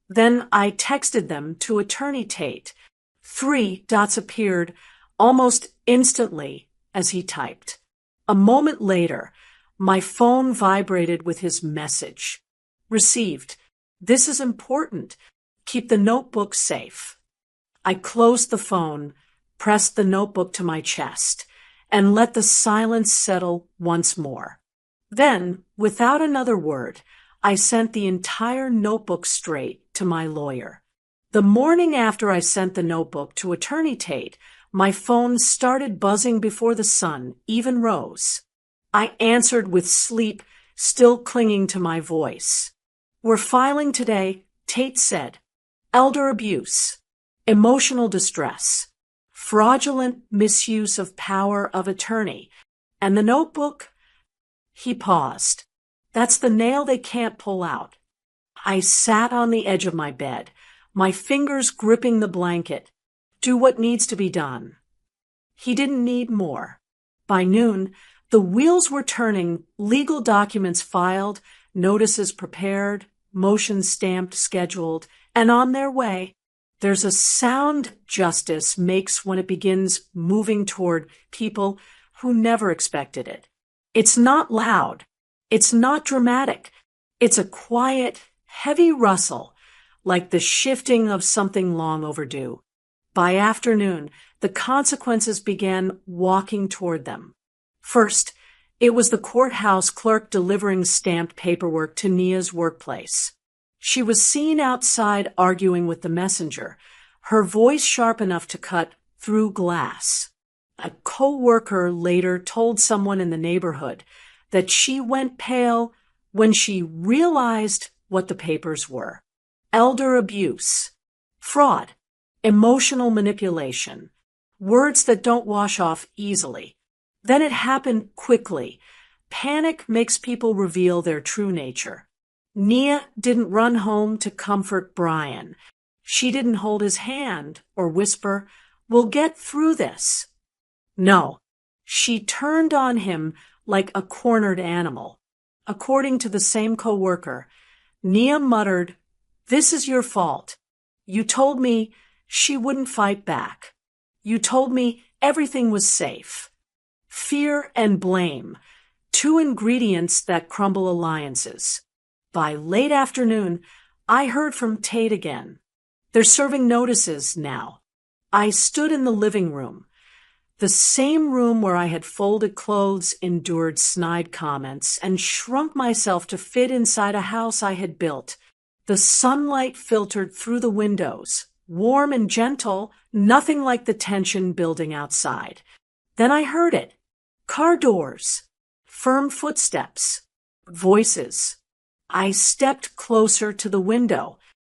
Then I texted them to Attorney Tate. 3 dots appeared almost instantly as he typed. A moment later, my phone vibrated with his message. Received. This is important. Keep the notebook safe. I closed the phone, pressed the notebook to my chest, and let the silence settle once more. Then, without another word, I sent the entire notebook straight to my lawyer. The morning after I sent the notebook to Attorney Tate, my phone started buzzing before the sun even rose. I answered with sleep still clinging to my voice. We're filing today, Tate said. Elder abuse, emotional distress, fraudulent misuse of power of attorney, and the notebook. He paused. That's the nail they can't pull out. I sat on the edge of my bed, my fingers gripping the blanket. Do what needs to be done. He didn't need more. By noon, the wheels were turning, legal documents filed, notices prepared, motions stamped, scheduled, and on their way. There's a sound justice makes when it begins moving toward people who never expected it. It's not loud. It's not dramatic. It's a quiet, heavy rustle, like the shifting of something long overdue. By afternoon, the consequences began walking toward them. First, it was the courthouse clerk delivering stamped paperwork to Nia's workplace. She was seen outside arguing with the messenger, her voice sharp enough to cut through glass. A co-worker later told someone in the neighborhood that she went pale when she realized what the papers were. Elder abuse, fraud, emotional manipulation, words that don't wash off easily. Then it happened quickly. Panic makes people reveal their true nature. Nia didn't run home to comfort Brian. She didn't hold his hand or whisper, "We'll get through this." No, she turned on him like a cornered animal. According to the same co-worker, Nia muttered, "This is your fault. You told me she wouldn't fight back. You told me everything was safe." Fear and blame, 2 ingredients that crumble alliances. By late afternoon, I heard from Tate again. They're serving notices now. I stood in the living room, the same room where I had folded clothes, endured snide comments, and shrunk myself to fit inside a house I had built. The sunlight filtered through the windows, warm and gentle, nothing like the tension building outside. Then I heard it. Car doors, firm footsteps, voices. I stepped closer to the window.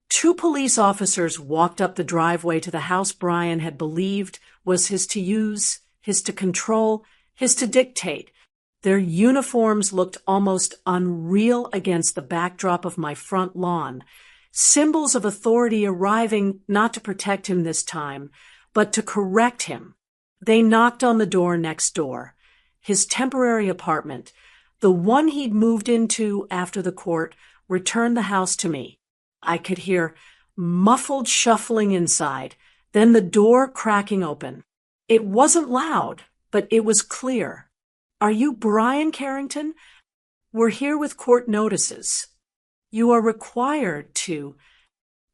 2 police officers walked up the driveway to the house Brian had believed was his to use, his to control, his to dictate. Their uniforms looked almost unreal against the backdrop of my front lawn, symbols of authority arriving not to protect him this time, but to correct him. They knocked on the door next door. His temporary apartment, the one he'd moved into after the court, returned the house to me. I could hear muffled shuffling inside, then the door cracking open. It wasn't loud, but it was clear. "Are you Brian Carrington? We're here with court notices. You are required to—"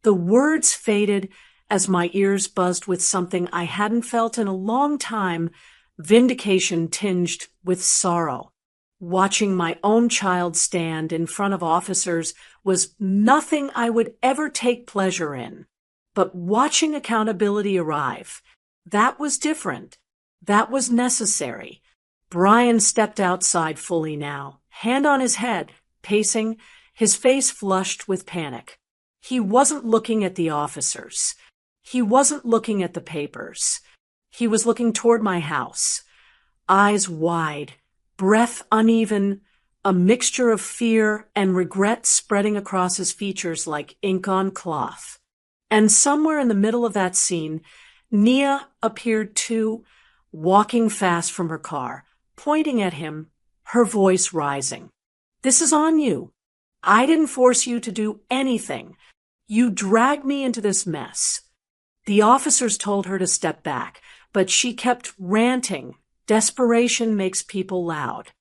The words faded as my ears buzzed with something I hadn't felt in a long time, vindication tinged with sorrow. Watching my own child stand in front of officers was nothing I would ever take pleasure in. But watching accountability arrive, that was different. That was necessary. Brian stepped outside fully now, hand on his head, pacing, his face flushed with panic. He wasn't looking at the officers. He wasn't looking at the papers. He was looking toward my house. Eyes wide, breath uneven, a mixture of fear and regret spreading across his features like ink on cloth. And somewhere in the middle of that scene, Nia appeared too, walking fast from her car, pointing at him, her voice rising. "This is on you. I didn't force you to do anything. You dragged me into this mess." The officers told her to step back, but she kept ranting. Desperation makes people loud.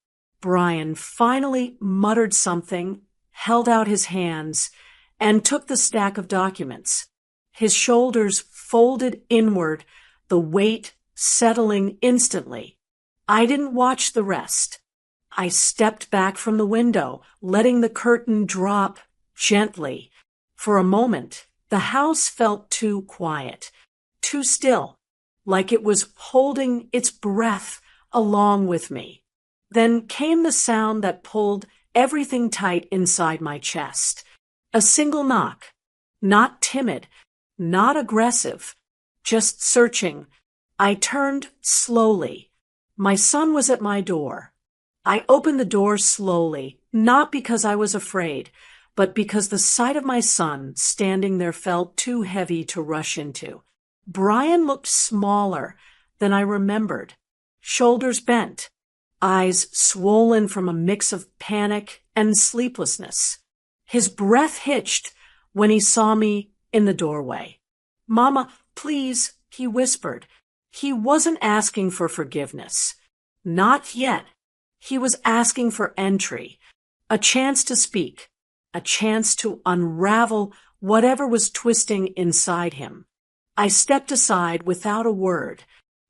Brian finally muttered something, held out his hands, and took the stack of documents. His shoulders folded inward, the weight settling instantly. I didn't watch the rest. I stepped back from the window, letting the curtain drop gently. For a moment, the house felt too quiet, too still, like it was holding its breath along with me. Then came the sound that pulled everything tight inside my chest. A single knock, not timid, not aggressive, just searching. I turned slowly. My son was at my door. I opened the door slowly, not because I was afraid, but because the sight of my son standing there felt too heavy to rush into. Brian looked smaller than I remembered, shoulders bent, eyes swollen from a mix of panic and sleeplessness. His breath hitched when he saw me in the doorway. "Mama, please," he whispered. He wasn't asking for forgiveness. Not yet. He was asking for entry, a chance to speak, a chance to unravel whatever was twisting inside him. I stepped aside without a word.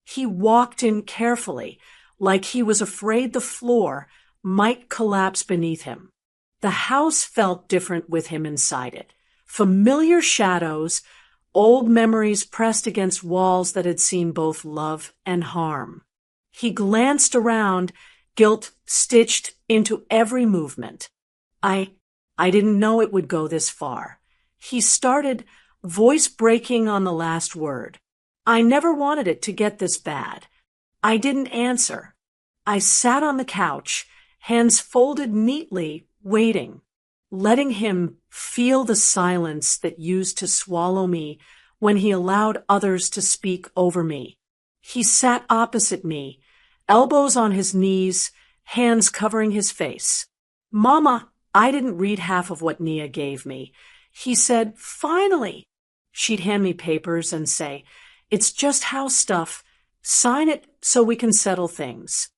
He walked in carefully, like he was afraid the floor might collapse beneath him. The house felt different with him inside it. Familiar shadows, old memories pressed against walls that had seen both love and harm. He glanced around, guilt stitched into every movement. I didn't know it would go this far. He started, voice breaking on the last word. I never wanted it to get this bad. I didn't answer. I sat on the couch, hands folded neatly, waiting, letting him feel the silence that used to swallow me when he allowed others to speak over me. He sat opposite me, elbows on his knees, hands covering his face. "Mama," I didn't read half of what Nia gave me. He said, "Finally." She'd hand me papers and say, "It's just house stuff. Sign it so we can settle things."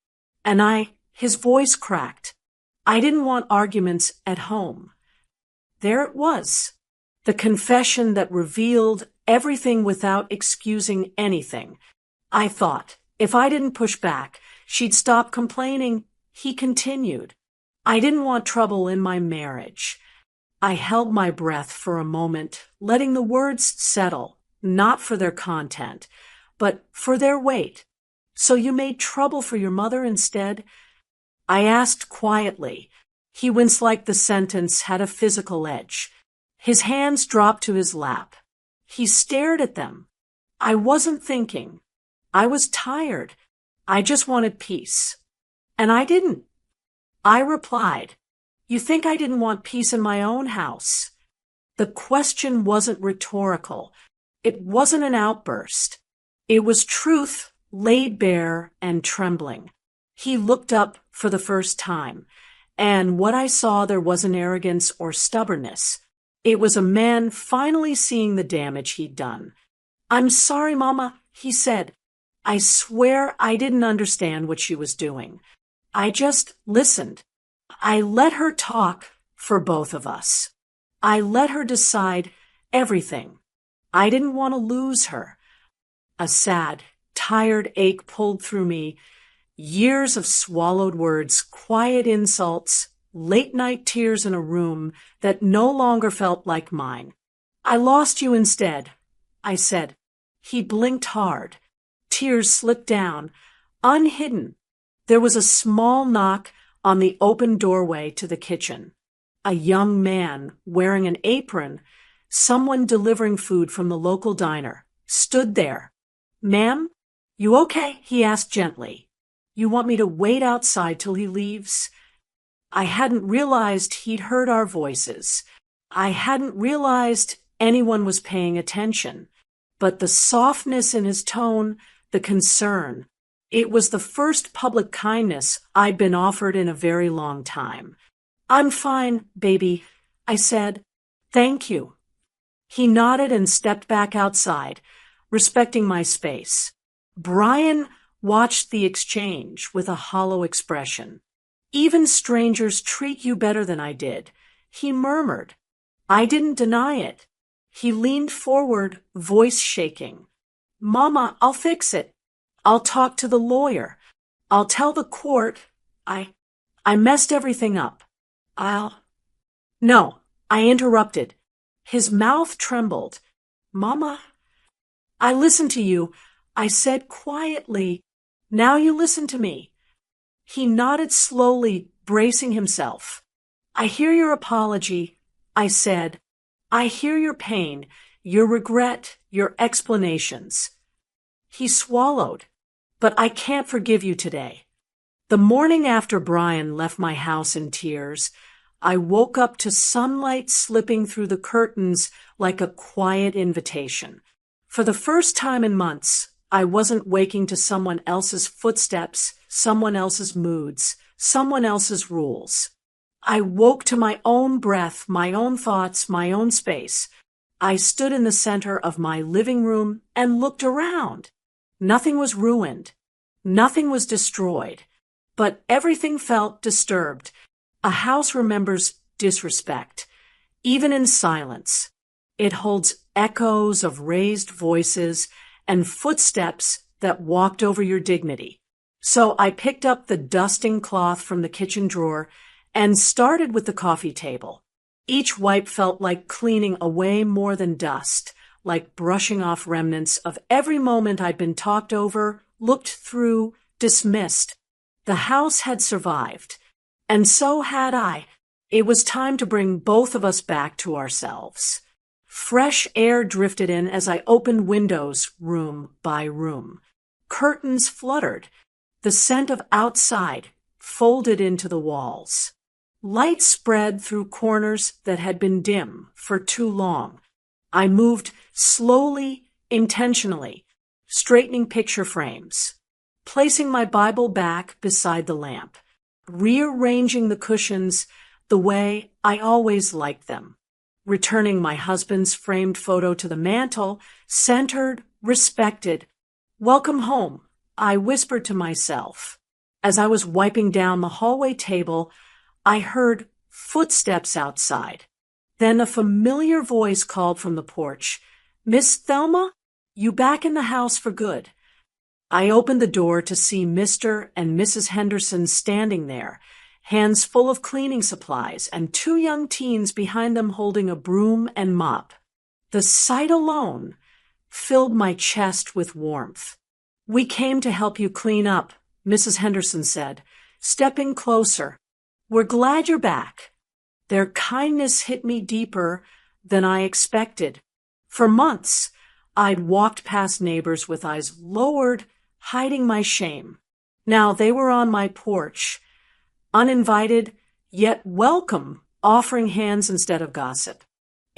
And his voice cracked. I didn't want arguments at home. There it was, the confession that revealed everything without excusing anything. I thought, if I didn't push back, she'd stop complaining. He continued. I didn't want trouble in my marriage. I held my breath for a moment, letting the words settle, not for their content, but for their weight. "So you made trouble for your mother instead?" I asked quietly. He winced like the sentence had a physical edge. His hands dropped to his lap. He stared at them. I wasn't thinking. I was tired. I just wanted peace. And I didn't. I replied, "You think I didn't want peace in my own house?" The question wasn't rhetorical. It wasn't an outburst. It was truth laid bare and trembling. He looked up for the first time, and what I saw there wasn't arrogance or stubbornness. It was a man finally seeing the damage he'd done. "I'm sorry, Mama," he said. "I swear I didn't understand what she was doing. I just listened. I let her talk for both of us. I let her decide everything. I didn't want to lose her." A sad, tired ache pulled through me. Years of swallowed words, quiet insults, late-night tears in a room that no longer felt like mine. "I lost you instead," I said. He blinked hard. Tears slipped down, unhidden. There was a small knock on the open doorway to the kitchen. A young man wearing an apron, someone delivering food from the local diner, stood there. "Ma'am, you okay?" he asked gently. "You want me to wait outside till he leaves?" I hadn't realized he'd heard our voices. I hadn't realized anyone was paying attention. But the softness in his tone, the concern, it was the first public kindness I'd been offered in a very long time. "I'm fine, baby," I said. "Thank you." He nodded and stepped back outside, respecting my space. Brian watched the exchange with a hollow expression. "Even strangers treat you better than I did," he murmured. I didn't deny it. He leaned forward, voice shaking. "Mama, I'll fix it. I'll talk to the lawyer. I'll tell the court I messed everything up. No," I interrupted. His mouth trembled. "Mama." "I listened to you," I said quietly. "Now you listen to me." He nodded slowly, bracing himself. "I hear your apology," I said. "I hear your pain, your regret, your explanations." He swallowed. "But I can't forgive you today." The morning after Brian left my house in tears, I woke up to sunlight slipping through the curtains like a quiet invitation. For the first time in months, I wasn't waking to someone else's footsteps, someone else's moods, someone else's rules. I woke to my own breath, my own thoughts, my own space. I stood in the center of my living room and looked around. Nothing was ruined. Nothing was destroyed. But everything felt disturbed. A house remembers disrespect, even in silence. It holds echoes of raised voices and footsteps that walked over your dignity. So I picked up the dusting cloth from the kitchen drawer and started with the coffee table. Each wipe felt like cleaning away more than dust, like brushing off remnants of every moment I'd been talked over, looked through, dismissed. The house had survived, and so had I. It was time to bring both of us back to ourselves. Fresh air drifted in as I opened windows room by room. Curtains fluttered. The scent of outside folded into the walls. Light spread through corners that had been dim for too long. I moved slowly, intentionally, straightening picture frames, placing my Bible back beside the lamp, rearranging the cushions the way I always liked them, returning my husband's framed photo to the mantel, centered, respected. "Welcome home," I whispered to myself. As I was wiping down the hallway table, I heard footsteps outside. Then a familiar voice called from the porch, "Miss Thelma, you back in the house for good." I opened the door to see Mr. and Mrs. Henderson standing there, hands full of cleaning supplies, and two young teens behind them holding a broom and mop. The sight alone filled my chest with warmth. "We came to help you clean up," Mrs. Henderson said, stepping closer. "We're glad you're back." Their kindness hit me deeper than I expected. For months, I'd walked past neighbors with eyes lowered, hiding my shame. Now they were on my porch, uninvited, yet welcome, offering hands instead of gossip.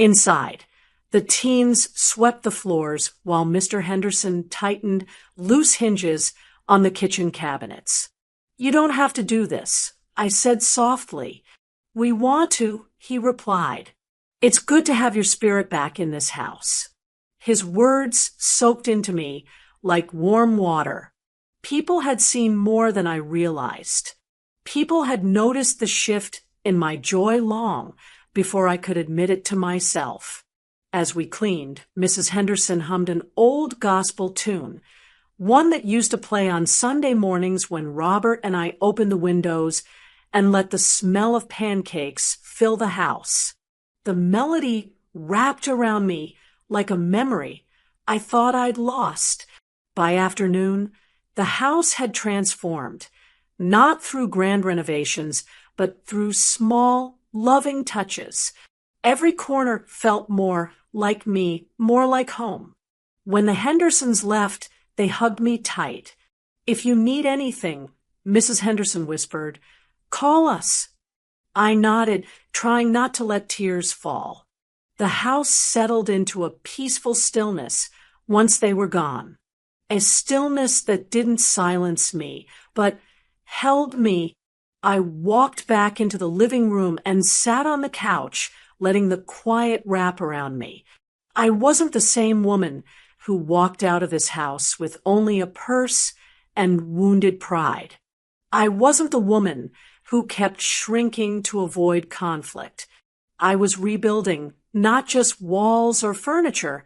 Inside, the teens swept the floors while Mr. Henderson tightened loose hinges on the kitchen cabinets. "You don't have to do this," I said softly. "We want to," he replied. "It's good to have your spirit back in this house." His words soaked into me like warm water. People had seen more than I realized. People had noticed the shift in my joy long before I could admit it to myself. As we cleaned, Mrs. Henderson hummed an old gospel tune, one that used to play on Sunday mornings when Robert and I opened the windows and let the smell of pancakes fill the house. The melody wrapped around me like a memory I thought I'd lost. By afternoon, the house had transformed, not through grand renovations, but through small, loving touches. Every corner felt more like me, more like home. When the Hendersons left, they hugged me tight. "If you need anything," Mrs. Henderson whispered, "call us." I nodded, trying not to let tears fall. The house settled into a peaceful stillness once they were gone. A stillness that didn't silence me, but held me. I walked back into the living room and sat on the couch, letting the quiet wrap around me. I wasn't the same woman who walked out of this house with only a purse and wounded pride. I wasn't the woman who kept shrinking to avoid conflict. I was rebuilding not just walls or furniture,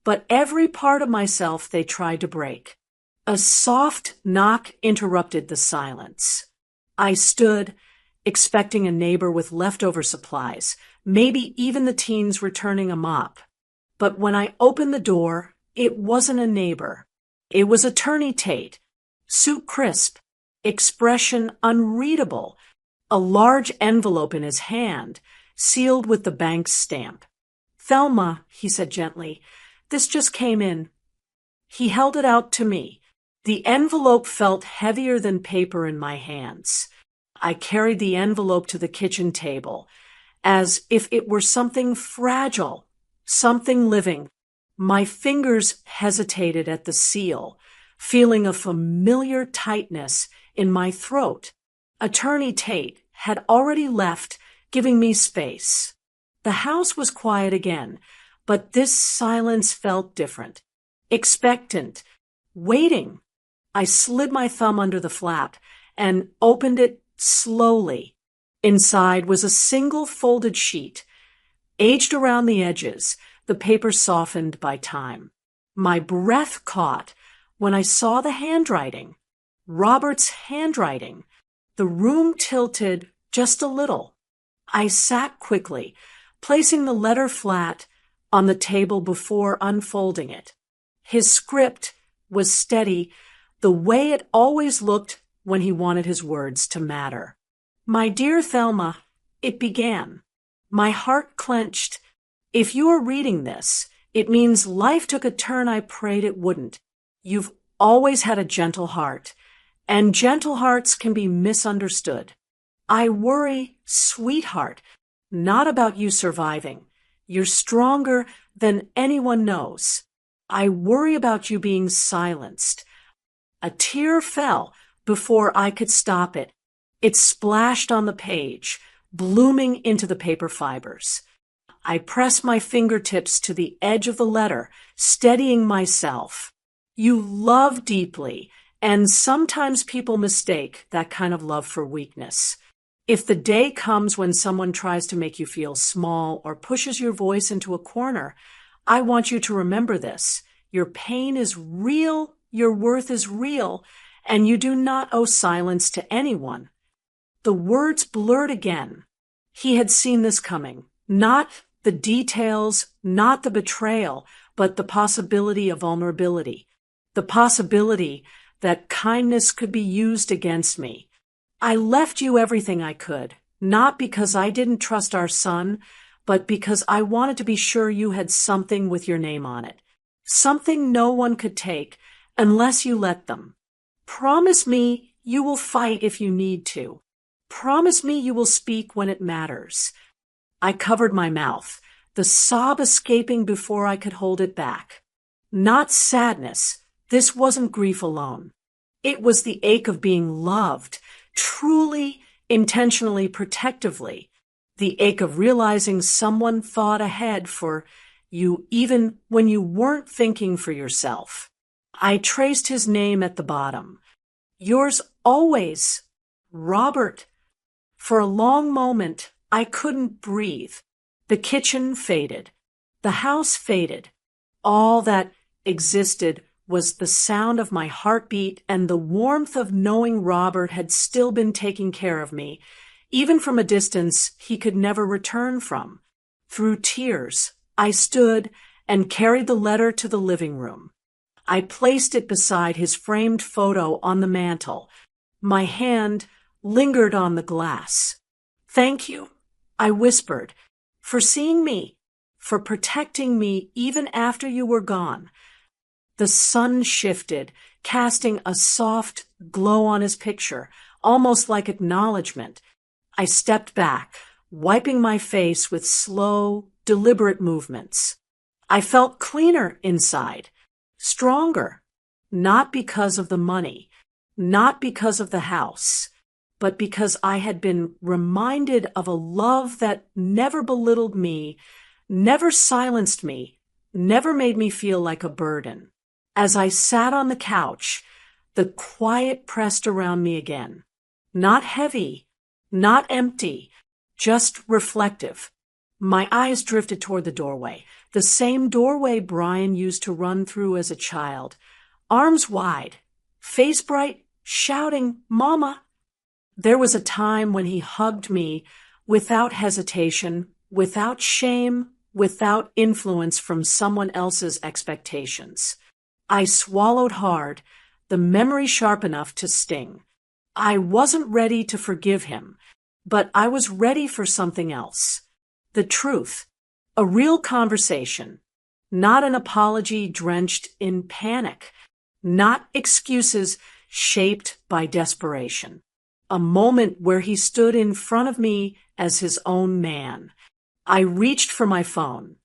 but every part of myself they tried to break. A soft knock interrupted the silence. I stood, expecting a neighbor with leftover supplies, maybe even the teens returning a mop. But when I opened the door, it wasn't a neighbor. It was Attorney Tate, suit crisp, expression unreadable, a large envelope in his hand, sealed with the bank's stamp. "Thelma," he said gently, "this just came in." He held it out to me. The envelope felt heavier than paper in my hands. I carried the envelope to the kitchen table, as if it were something fragile, something living. My fingers hesitated at the seal, feeling a familiar tightness in my throat. Attorney Tate had already left, giving me space. The house was quiet again, but this silence felt different. Expectant, waiting. I slid my thumb under the flap and opened it slowly. Inside was a single folded sheet, aged around the edges, the paper softened by time. My breath caught when I saw the handwriting. Robert's handwriting. The room tilted just a little. I sat quickly, placing the letter flat on the table before unfolding it. His script was steady, the way it always looked when he wanted his words to matter. "My dear Thelma," it began. My heart clenched. If you are reading this, it means life took a turn I prayed it wouldn't. You've always had a gentle heart, and gentle hearts can be misunderstood. I worry, sweetheart, not about you surviving. You're stronger than anyone knows. I worry about you being silenced. A tear fell before I could stop it. It splashed on the page, blooming into the paper fibers. I pressed my fingertips to the edge of the letter, steadying myself. You love deeply, and sometimes people mistake that kind of love for weakness. If the day comes when someone tries to make you feel small or pushes your voice into a corner, I want you to remember this. Your pain is real, your worth is real, and you do not owe silence to anyone. The words blurred again. He had seen this coming. Not the details, not the betrayal, but the possibility of vulnerability. The possibility that kindness could be used against me. I left you everything I could, not because I didn't trust our son, but because I wanted to be sure you had something with your name on it. Something no one could take unless you let them. Promise me you will fight if you need to. Promise me you will speak when it matters. I covered my mouth. the sob escaping before I could hold it back. Not sadness. This wasn't grief alone. It was the ache of being loved, truly, intentionally, protectively. The ache of realizing someone thought ahead for you even when you weren't thinking for yourself. I traced his name at the bottom. Yours always, Robert. For a long moment, I couldn't breathe. The kitchen faded. The house faded. All that existed was the sound of my heartbeat and the warmth of knowing Robert had still been taking care of me, even from a distance he could never return from. Through tears, I stood and carried the letter to the living room. I placed it beside his framed photo on the mantel. My hand lingered on the glass. "Thank you," I whispered, "for seeing me, for protecting me even after you were gone." The sun shifted, casting a soft glow on his picture, almost like acknowledgement. I stepped back, wiping my face with slow, deliberate movements. I felt cleaner inside, stronger, not because of the money, not because of the house, but because I had been reminded of a love that never belittled me, never silenced me, never made me feel like a burden. As I sat on the couch, the quiet pressed around me again. Not heavy, not empty, just reflective. My eyes drifted toward the doorway, the same doorway Brian used to run through as a child. Arms wide, face bright, shouting, "Mama!" There was a time when he hugged me without hesitation, without shame, without influence from someone else's expectations. I swallowed hard, the memory sharp enough to sting. I wasn't ready to forgive him, but I was ready for something else. The truth. A real conversation. Not an apology drenched in panic. Not excuses shaped by desperation. A moment where he stood in front of me as his own man. I reached for my phone.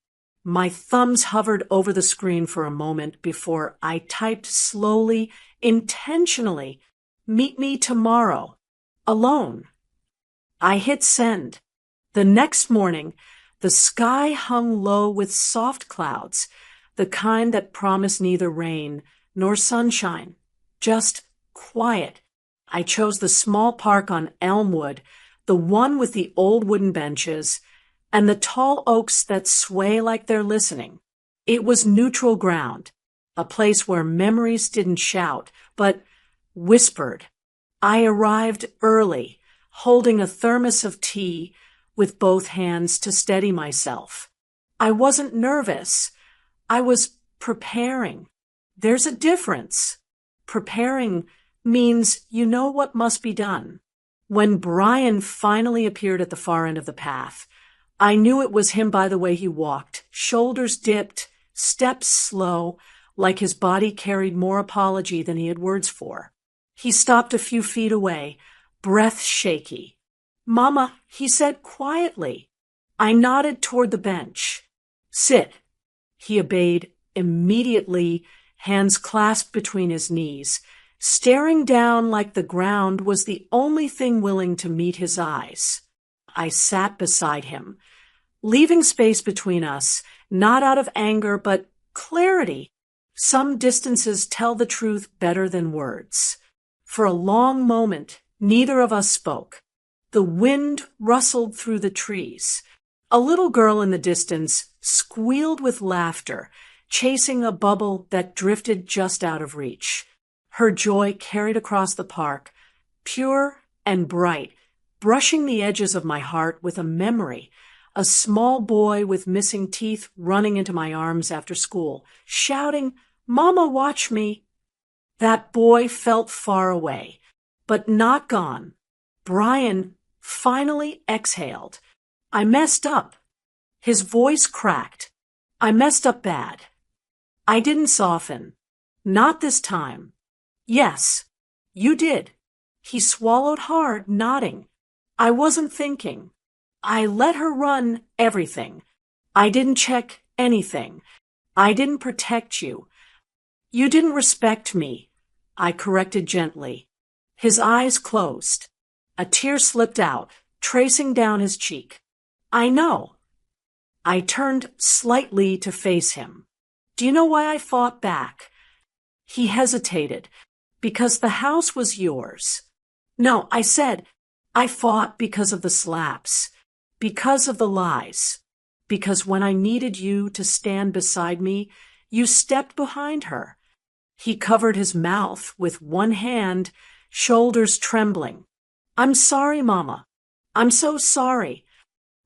My thumbs hovered over the screen for a moment before I typed slowly, intentionally, "Meet me tomorrow, alone." I hit send. The next morning, the sky hung low with soft clouds, the kind that promise neither rain nor sunshine, just quiet. I chose the small park on Elmwood, the one with the old wooden benches, and the tall oaks that sway like they're listening. It was neutral ground, a place where memories didn't shout, but whispered. I arrived early, holding a thermos of tea with both hands to steady myself. I wasn't nervous. I was preparing. There's a difference. Preparing means you know what must be done. When Brian finally appeared at the far end of the path, I knew it was him by the way he walked, shoulders dipped, steps slow, like his body carried more apology than he had words for. He stopped a few feet away, breath shaky. "Mama," he said quietly. I nodded toward the bench. "Sit." He obeyed immediately, hands clasped between his knees, staring down like the ground was the only thing willing to meet his eyes. I sat beside him, leaving space between us, not out of anger, but clarity. Some distances tell the truth better than words. For a long moment, neither of us spoke. The wind rustled through the trees. A little girl in the distance squealed with laughter, chasing a bubble that drifted just out of reach. Her joy carried across the park, pure and bright, brushing the edges of my heart with a memory. A small boy with missing teeth running into my arms after school, shouting, "Mama, watch me." That boy felt far away, but not gone. Brian finally exhaled. I messed up. His voice cracked. I messed up bad. I didn't soften. Not this time. Yes, you did. He swallowed hard, nodding. I wasn't thinking. I let her run everything. I didn't check anything. I didn't protect you. You didn't respect me, I corrected gently. His eyes closed. A tear slipped out, tracing down his cheek. I know. I turned slightly to face him. Do you know why I fought back? He hesitated. Because the house was yours. No, I said, I fought because of the slaps. Because of the lies. Because when I needed you to stand beside me, you stepped behind her. He covered his mouth with one hand, shoulders trembling. I'm sorry, Mama. I'm so sorry.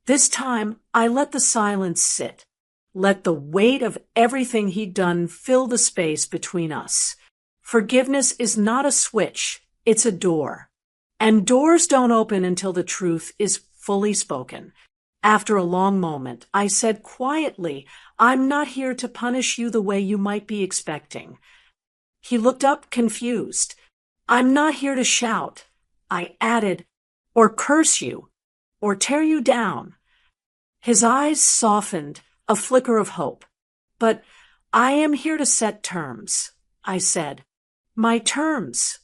This time, I let the silence sit. Let the weight of everything he'd done fill the space between us. Forgiveness is not a switch, it's a door. And doors don't open until the truth is fully spoken. After a long moment, I said quietly, I'm not here to punish you the way you might be expecting. He looked up confused. I'm not here to shout. I added, or curse you, or tear you down. His eyes softened, a flicker of hope. But I am here to set terms, I said. My terms.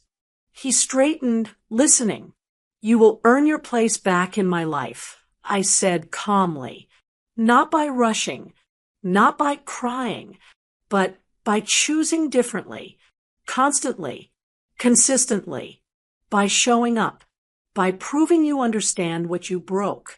He straightened, listening. You will earn your place back in my life, I said calmly. Not by rushing, not by crying, but by choosing differently, constantly, consistently, by showing up, by proving you understand what you broke.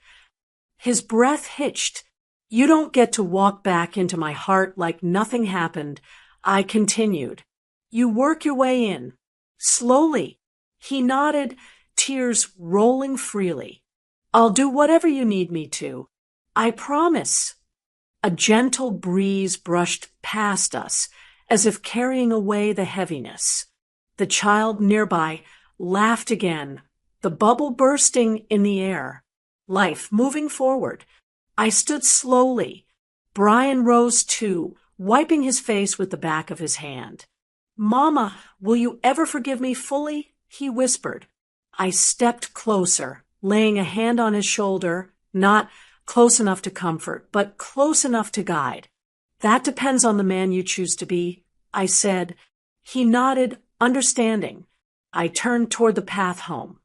His breath hitched. You don't get to walk back into my heart like nothing happened, I continued. You work your way in, slowly. He nodded, tears rolling freely. I'll do whatever you need me to. I promise. A gentle breeze brushed past us, as if carrying away the heaviness. The child nearby laughed again, the bubble bursting in the air. Life moving forward. I stood slowly. Brian rose too, wiping his face with the back of his hand. Mama, will you ever forgive me fully? He whispered. I stepped closer, laying a hand on his shoulder, not close enough to comfort, but close enough to guide. That depends on the man you choose to be, I said. He nodded, understanding. I turned toward the path home,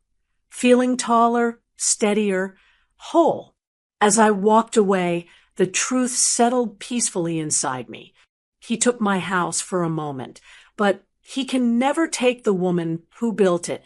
feeling taller, steadier, whole. As I walked away, the truth settled peacefully inside me. He took my house for a moment, but he can never take the woman who built it.